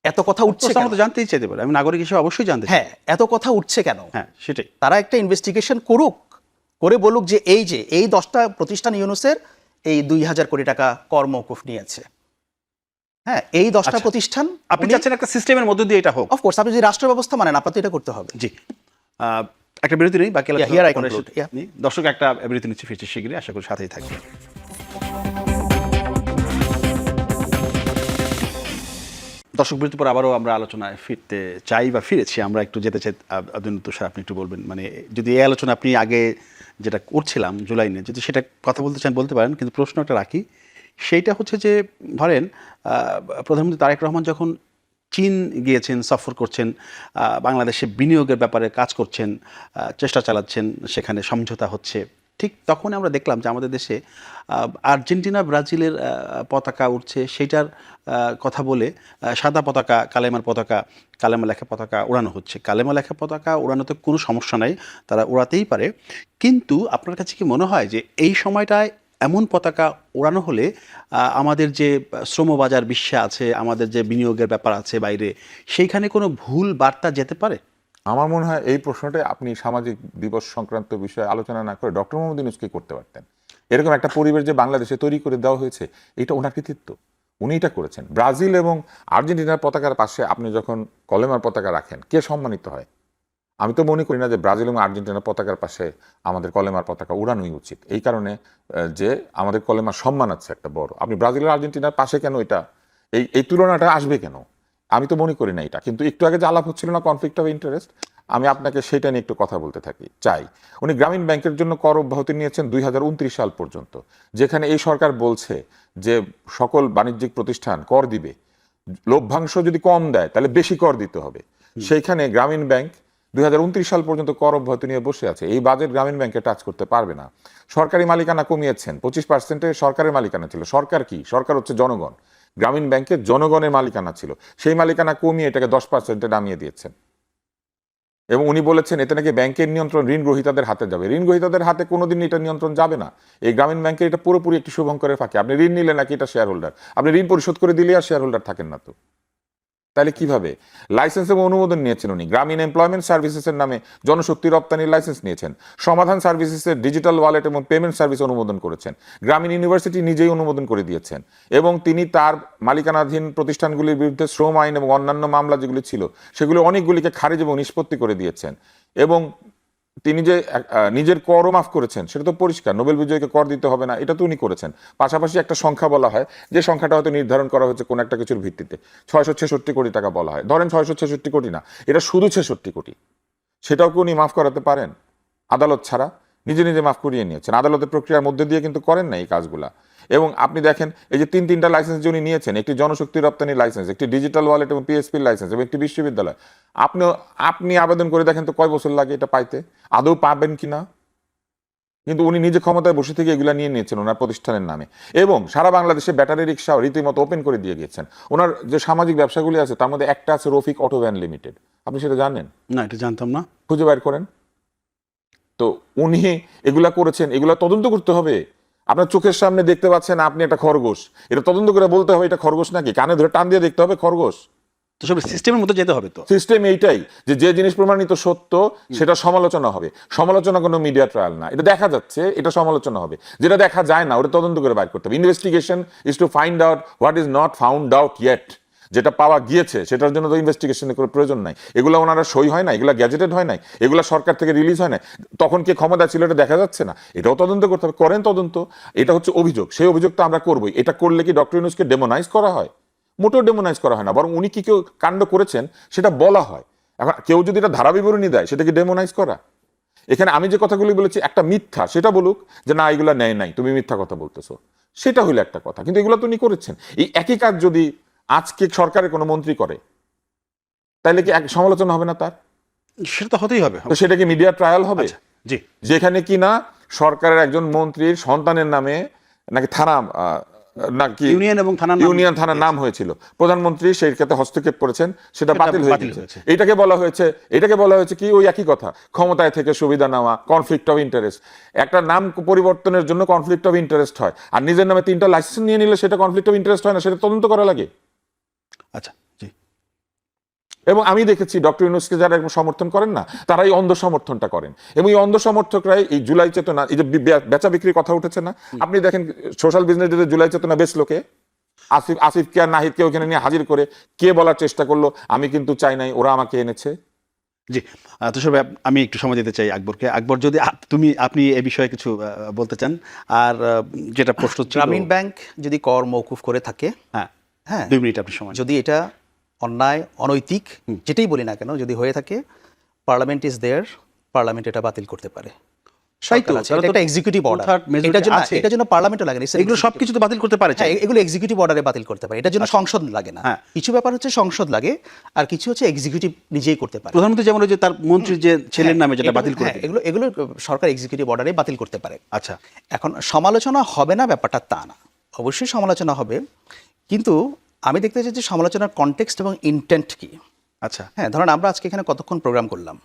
এত কথা উঠছে কেন? আমরা তো জানতেই চাইতে পারি, আমি নাগরিক হিসেবে অবশ্যই জানতে চাই। হ্যাঁ, এত কথা উঠছে কেন? হ্যাঁ, সেটাই। তারা একটা ইনভেস্টিগেশন করুক, করে বলুক যে এই 10টা প্রতিষ্ঠান ইউনুসের এই 2000 কোটি টাকা কর মওকুফ নিয়েছে। হ্যাঁ, এই 10টা প্রতিষ্ঠান আপনি চাচ্ছেন একটা সিস্টেমের মধ্যে দিয়ে এটা হোক। অফকোর্স আপনি যদি রাষ্ট্র ব্যবস্থা মানেন, আপনার তো এটা করতে হবে। জি, একটা বিরতি নেই, বাকি Yeah, here I conclude. Yeah. দর্শক একটা বিরতি নিচ্ছে, ফিরছে শীঘ্রই, আশা করি সাথেই থাকবে। দর্শক বিরতির পর আবারও আমরা আলোচনায় ফিরতে চাই বা ফিরেছি। আমরা একটু যেতে চাই, আব্দুল তুষার, আপনি একটু বলবেন, মানে যদি এই আলোচনা আপনি আগে যেটা করছিলাম জুলাই নিয়ে, যদি সেটা কথা বলতে চান বলতে পারেন, কিন্তু প্রশ্ন একটা রাখি, সেইটা হচ্ছে যে ধরেন প্রধানমন্ত্রী তারেক রহমান যখন চীন গিয়েছেন, সফর করছেন, বাংলাদেশে বিনিয়োগের ব্যাপারে কাজ করছেন, চেষ্টা চালাচ্ছেন, সেখানে সমঝোতা হচ্ছে, ঠিক তখন আমরা দেখলাম যে আমাদের দেশে আর্জেন্টিনা ব্রাজিলের পতাকা উঠছে, সেইটার কথা বলে সাদা পতাকা, কালেমার পতাকা, কালেমা লেখা পতাকা ওড়ানো হচ্ছে। কালেমা লেখা পতাকা ওড়ানোতে কোনো সমস্যা নাই, তারা ওড়াতেই পারে, কিন্তু আপনার কাছে কি মনে হয় যে এই সময়টায় এমন পতাকা ওড়ানো হলে আমাদের যে শ্রমবাজার বিশ্বে আছে, আমাদের যে বিনিয়োগের ব্যাপার আছে বাইরে, সেইখানে কোনো ভুল বার্তা যেতে পারে? আমার মনে হয় এই প্রশ্নটা আপনি সামাজিক দিবস সংক্রান্ত বিষয়ে আলোচনা না করে ডক্টর মোহাম্মদ ইউনূসকে করতে পারতেন। এরকম একটা পরিবেশ যে বাংলাদেশে তৈরি করে দেওয়া হয়েছে, এটা ওনার কৃতিত্ব, উনি এটা করেছেন। ব্রাজিল এবং আর্জেন্টিনার পতাকার পাশে আপনি যখন কলেমার পতাকা রাখেন, কে সম্মানিত হয়? আমি তো মনে করি না যে ব্রাজিল এবং আর্জেন্টিনার পতাকার পাশে আমাদের কলেমার পতাকা উড়ানোই উচিত, এই কারণে যে আমাদের কলেমার সম্মান আছে একটা বড়। আপনি ব্রাজিল আর আর্জেন্টিনার পাশে কেন এটা, এই তুলনাটা আসবে কেন? আমি তো মনে করি না এটা। কিন্তু একটু আগে যে আলাপ হচ্ছিল না কনফ্লিক্ট অফ ইন্টারেস্ট, আমি আপনাকে সেটা নিয়ে একটু কথা বলতে চাই। উনি গ্রামীণ ব্যাংকের জন্য কর অব্যাহতি নিয়েছেন 2029 সাল পর্যন্ত, যেখানে এই সরকার বলছে যে সকল বাণিজ্যিক প্রতিষ্ঠান কর দিবে, লভ্যাংশ যদি কম দেয় তাহলে বেশি কর দিতে হবে। সেইখানে গ্রামীণ ব্যাংক 2029 সাল পর্যন্ত কর অব্যাহতি নিয়ে বসে আছে। এই বাজেট গ্রামীণ ব্যাংকে টাচ করতে পারবে না। সরকারি মালিকানা কমিয়েছেন, 25% সরকারের মালিকানা ছিল। সরকার কি? সরকার হচ্ছে জনগণ। গ্রামীণ ব্যাংকে জনগণের মালিকানা ছিল, সেই মালিকানা কমিয়ে এটাকে 10% নামিয়ে দিয়েছেন। এবং উনি বলেছেন এতে নাকি ব্যাংকের নিয়ন্ত্রণ ঋণ গ্রহীতাদের হাতে যাবে। ঋণ গ্রহীতাদের হাতে কোনোদিন এটা নিয়ন্ত্রণ যাবে না। এই গ্রামীণ ব্যাংকের এটা পুরোপুরি একটি শুভঙ্করের ফাঁকি। আপনি ঋণ নিলে নাকি এটা শেয়ার হোল্ডার, আপনি ঋণ পরিশোধ করে দিলে আর শেয়ার হোল্ডার থাকেন না তো। তাহলে কিভাবে? লাইসেন্স এবং অনুমোদন নিয়েছেন উনি। গ্রামীণ এমপ্লয়মেন্ট সার্ভিসেসের নামে জনশক্তি রপ্তানির লাইসেন্স নিয়েছেন। সমাধান সার্ভিসেসের ডিজিটাল ওয়ালেট এবং পেমেন্ট সার্ভিস অনুমোদন করেছেন। গ্রামীণ ইউনিভার্সিটি নিজেই অনুমোদন করে দিয়েছেন। এবং তিনি তার মালিকানাধীন প্রতিষ্ঠানগুলির বিরুদ্ধে শ্রম আইন এবং অন্যান্য মামলা যেগুলি ছিল সেগুলো অনেকগুলিকে খারিজ এবং নিষ্পত্তি করে দিয়েছেন। এবং তিনি যে নিজের করও মাফ করেছেন সেটা তো পরিষ্কার, নোবেল বিজয়ীকে কর দিতে হবে না এটা তো উনি করেছেন। পাশাপাশি একটা সংখ্যা বলা হয়, যে সংখ্যাটা হয়তো নির্ধারণ করা হয়েছে কোন একটা কিছুর ভিত্তিতে, 666 কোটি টাকা বলা হয়, ধরেন 666 কোটি না, এটা শুধু 66 কোটি, সেটাও কি উনি মাফ করাতে পারেন আদালত ছাড়া? নিজে নিজে মাফ করিয়ে নিয়েছেন, আদালতের প্রক্রিয়ার মধ্যে দিয়ে কিন্তু করেন না এই কাজগুলা। এবং আপনি দেখেন এই যে তিনটা লাইসেন্স যে উনি নিয়েছেন, একটি জনশক্তি রপ্তানির লাইসেন্স, একটি ডিজিটাল ওয়ালেট এবং পিএসপির লাইসেন্স এবং একটি বিশ্ববিদ্যালয়, আপনি আবেদন করে দেখেন তো কয় বছর লাগে এটা পাইতে, আদৌ পাবেন কিনা? কিন্তু উনি নিজে ক্ষমতায় বসে থেকে এগুলা নিয়ে নিয়েছেন ওনার প্রতিষ্ঠানের নামে। এবং সারা বাংলাদেশে ব্যাটারি রিক্সাও রীতিমতো ওপেন করে দিয়ে গিয়েছেন। ওনার যে সামাজিক ব্যবসাগুলি আছে তার মধ্যে একটা আছে রফিক অটো ভ্যান লিমিটেড, আপনি সেটা জানেন? না, এটা জানতাম না। খুঁজে বের করেন তো। উনি এগুলা করেছেন, এগুলা তদন্ত করতে হবে। আপনার চোখের সামনে দেখতে পাচ্ছেন আপনি একটা খরগোশ, এটা তদন্ত করে বলতে হবে এটা খরগোশ নাকি, কানে ধরে টান দিয়ে দেখতে হবে খরগোশ। তো সব সিস্টেমের মধ্যে যেতে হবে। তো সিস্টেম এইটাই যে জিনিস প্রমাণিত সত্য সেটা সমালোচনা হবে। সমালোচনা কোনো মিডিয়া ট্রায়াল না, এটা দেখা যাচ্ছে এটা সমালোচনা হবে। যেটা দেখা যায় না ওটা তদন্ত করে বাইর করতে হবে। Investigation is to find out what is not found out yet. যেটা পাওয়া গিয়েছে সেটার জন্য তো ইনভেস্টিগেশনের কোনো প্রয়োজন নাই। এগুলো ওনারা সই হয় না, এগুলো গ্যাজেটেড হয় নাই, এগুলো সরকার থেকে রিলিজ হয় না, তখন কে ক্ষমতা ছিল এটা দেখা যাচ্ছে না, এটাও তদন্ত করতে হবে। করেন তদন্ত। এটা হচ্ছে অভিযোগ, সেই অভিযোগ তো আমরা করবোই। এটা করলে কি ডক্টর ইউনূসকে ডেমোনাইজ করা হয়? মোটেও ডেমোনাইজ করা হয় না, বরং উনি কি কেউ কাণ্ড করেছেন সেটা বলা হয়। এখন কেউ যদি এটা ধারা বিবরণী দেয় সেটা কি ডেমোনাইজ করা? এখানে আমি যে কথাগুলি বলেছি একটা মিথ্যা, সেটা বলুক যে না এগুলা নেয় নাই, তুমি মিথ্যা কথা বলতেছো, সেটা হইলে একটা কথা। কিন্তু এগুলো তো উনি করেছেন। এই একই কাজ যদি আজকে সরকারের কোনো মন্ত্রী করে তাহলে কি সমালোচনা হবে না তার? সেটা তো হতেই হবে। তো সেটা কি মিডিয়া ট্রায়াল হবে? আচ্ছা, জি। যেখানে কি না সরকারের একজন মন্ত্রীর সন্তানের নামে নাকি থানা নাকি ইউনিয়ন থানার নাম হয়েছিল, প্রধানমন্ত্রী সেই ক্ষেত্রে হস্তক্ষেপ করেছেন, সেটা বাতিল হয়েছে। এটাকে বলা হয়েছে কি ওই একই কথা, ক্ষমতায় থেকে সুবিধা নেওয়া, কনফ্লিক্ট অফ ইন্টারেস্ট। একটা নাম পরিবর্তনের জন্য কনফ্লিক্ট অফ ইন্টারেস্ট হয়, আর নিজের নামে 3টা লাইসেন্স নিয়ে নিলে সেটা কনফ্লিক্ট অফ ইন্টারেস্ট হয় না, সেটা তদন্ত করা লাগে। আচ্ছা, জি। এবং আমি দেখেছি ডক্টর ইউনূসকে যারা সমর্থন করেন না তারা এই অন্ধ সমর্থনটা করেন। এবং এই অন্ধ সমর্থকরাই এই জুলাই চেতনা, এই যে বেচা বিক্রির কথা উঠেছে না, আপনি দেখেন সোশ্যাল বিজনেস ডেতে জুলাই চেতনা বেচলোকে, আসিফকে আর নাহিদকে ওখানে নিয়ে হাজির করে কে বলার চেষ্টা করলো আমি কিন্তু চাই নাই, ওরা আমাকে এনেছে। জি, তুষার ভাই, আমি একটু সময় দিতে চাই আকবরকে। আকবর, যদি আপনি এ বিষয়ে কিছু বলতে চান। আর যেটা প্রশ্ন ছিল, গ্রামীণ ব্যাংক যদি কর মওকুফ করে থাকে, হ্যাঁ 2 মিনিট আপনি সময়। যদি এটা অন্যায়, অনৈতিক, যেটাই বলি না কেন, যদি হয়ে থাকে, পার্লামেন্ট ইজ দেয়ার, পার্লামেন্ট এটা বাতিল করতে পারে। এটা এক্সিকিউটিভ অর্ডার, এটার জন্য পার্লামেন্টও লাগে না, এগুলো সবকিছু তো বাতিল করতে পারে। এগুলো এক্সিকিউটিভ অর্ডারে বাতিল করতে পারে, এটার জন্য সংসদ লাগে না। কিছু ব্যাপার হচ্ছে সংসদ লাগে, আর কিছু হচ্ছে এক্সিকিউটিভ নিজেই করতে পারে। প্রধানমন্ত্রী যেমন যে তার মন্ত্রীর যে ছেলের নামে যেটা বাতিল করে, এগুলো সরকার এক্সিকিউটিভ অর্ডারে বাতিল করতে পারে। আচ্ছা, এখন সমালোচনা হবে না ব্যাপারটা তা না, অবশ্যই সমালোচনা হবে, কিন্তু আমি দেখতে চাই যে সমালোচনার কনটেক্সট এবং ইন্টেন্ট কি। আচ্ছা, হ্যাঁ, ধরেন আমরা আজকে এখানে কতক্ষণ প্রোগ্রাম করলাম?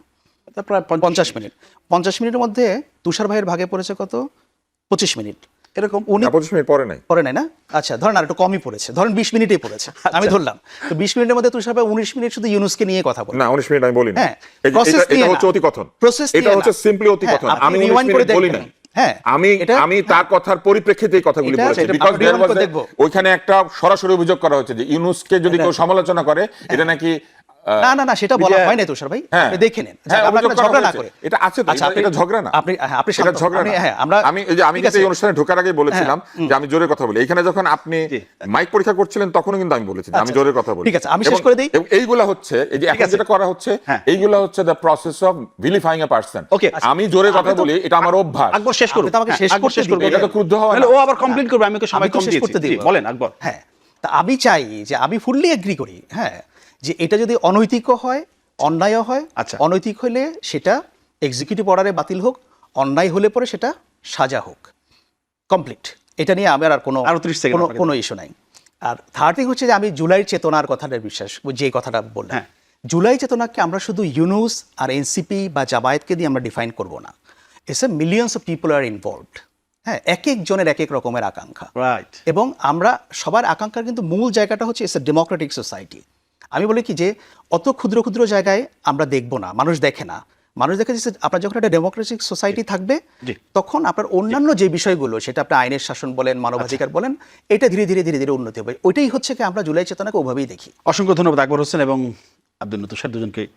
প্রায় 50 মিনিট। 50 মিনিটের মধ্যে তুষার ভাইয়ের ভাগে পড়েছে কত? 25 মিনিট এরকম। উনি 25 মিনিট পরে নাই না? আচ্ছা, ধরেন আর একটু কমই পড়েছে, ধরেন 20 মিনিটেই পড়েছে, আমি ধরলাম। তো 20 মিনিটের মধ্যে তুষার ভাই 19 মিনিট শুধু ইউনূসকে নিয়ে কথা বলে। না, 19 মিনিট আমি বলি না। হ্যাঁ, এটা হচ্ছে অতিকথন, এটা হচ্ছে সিম্পলি অতিকথন। আমি 19 মিনিট বলি না। হ্যাঁ, আমি তার কথার পরিপ্রেক্ষিতে এই কথাগুলি বলেছি, বিকজ ওইখানে একটা সরাসরি অভিযোগ করা হচ্ছে যে ইউনূসকে যদি কেউ সমালোচনা করে এটা নাকি না, সেটা বলা হয় না তুষার ভাই, আপনি দেখে নেন, আমরা ঝগড়া না করে। এটা আছে তো, এটা ঝগড়া না, আপনি এটা ঝগড়া না। আমি এই অনুষ্ঠানে ঢোকার আগে বলেছিলাম যে আমি জোরে কথা বলি। এখানে যখন আপনি মাইক পরীক্ষা করছিলেন তখনও কিন্তু আমি বলেছি আমি জোরে কথা বলি। ঠিক আছে, আমি শেষ করে দেই। এইগুলা হচ্ছে এই যে এখন যেটা করা হচ্ছে, এইগুলা হচ্ছে the process of vilifying a person. আমি জোরে কথা বলি, এটা আমার অভ্যাস। আকবর শেষ করুন, আমাকে শেষ করতে, এটা তো ক্রুদ্ধ হয় না, ও আবার কমপ্লেইন করবে, আমি ওকে সময় কম দিয়েছি। বলেন আকবর। হ্যাঁ, তা আমি চাই যে আমি ফুললি এগ্রি করি, হ্যাঁ, যে এটা যদি অনৈতিকও হয়, অন্যায়ও হয়। আচ্ছা, অনৈতিক হলে সেটা এক্সিকিউটিভ অর্ডারে বাতিল হোক, অন্যায় হলে পরে সেটা সাজা হোক, কমপ্লিট। এটা নিয়ে আমার আর কোনো ইস্যু নাই। আর থার্ড থিং হচ্ছে যে আমি জুলাই চেতনার কথাটা বিশ্বাস, যে কথাটা বললাম, জুলাই চেতনাকে আমরা শুধু ইউনূস আর এনসিপি বা জামায়াতকে দিয়ে আমরা ডিফাইন করব না। It's a millions of people R involved. হ্যাঁ, এক একজনের এক এক রকমের আকাঙ্ক্ষা, এবং আমরা সবার আকাঙ্ক্ষার কিন্তু মূল জায়গাটা হচ্ছে ইটস এ ডেমোক্রেটিক সোসাইটি। আমি বলি কি যে অত ক্ষুদ্র ক্ষুদ্র জায়গায় আমরা দেখব না, মানুষ দেখে না। মানুষ দেখে যে আপনার যখন একটা ডেমোক্রেটিক সোসাইটি থাকবে, জি। তখন আপনার অন্যান্য যে বিষয়গুলো, সেটা আপনি আইনের শাসন বলেন, মানবাধিকার বলেন, এটা ধীরে ধীরে ধীরে ধীরে উন্নতি হবে। ওইটাই হচ্ছে কি আমরা জুলাই চেতনাকে ওভাবেই দেখি। অসংখ্য ধন্যবাদ আকবর হোসেন এবং আব্দুল তুষার দুজনকে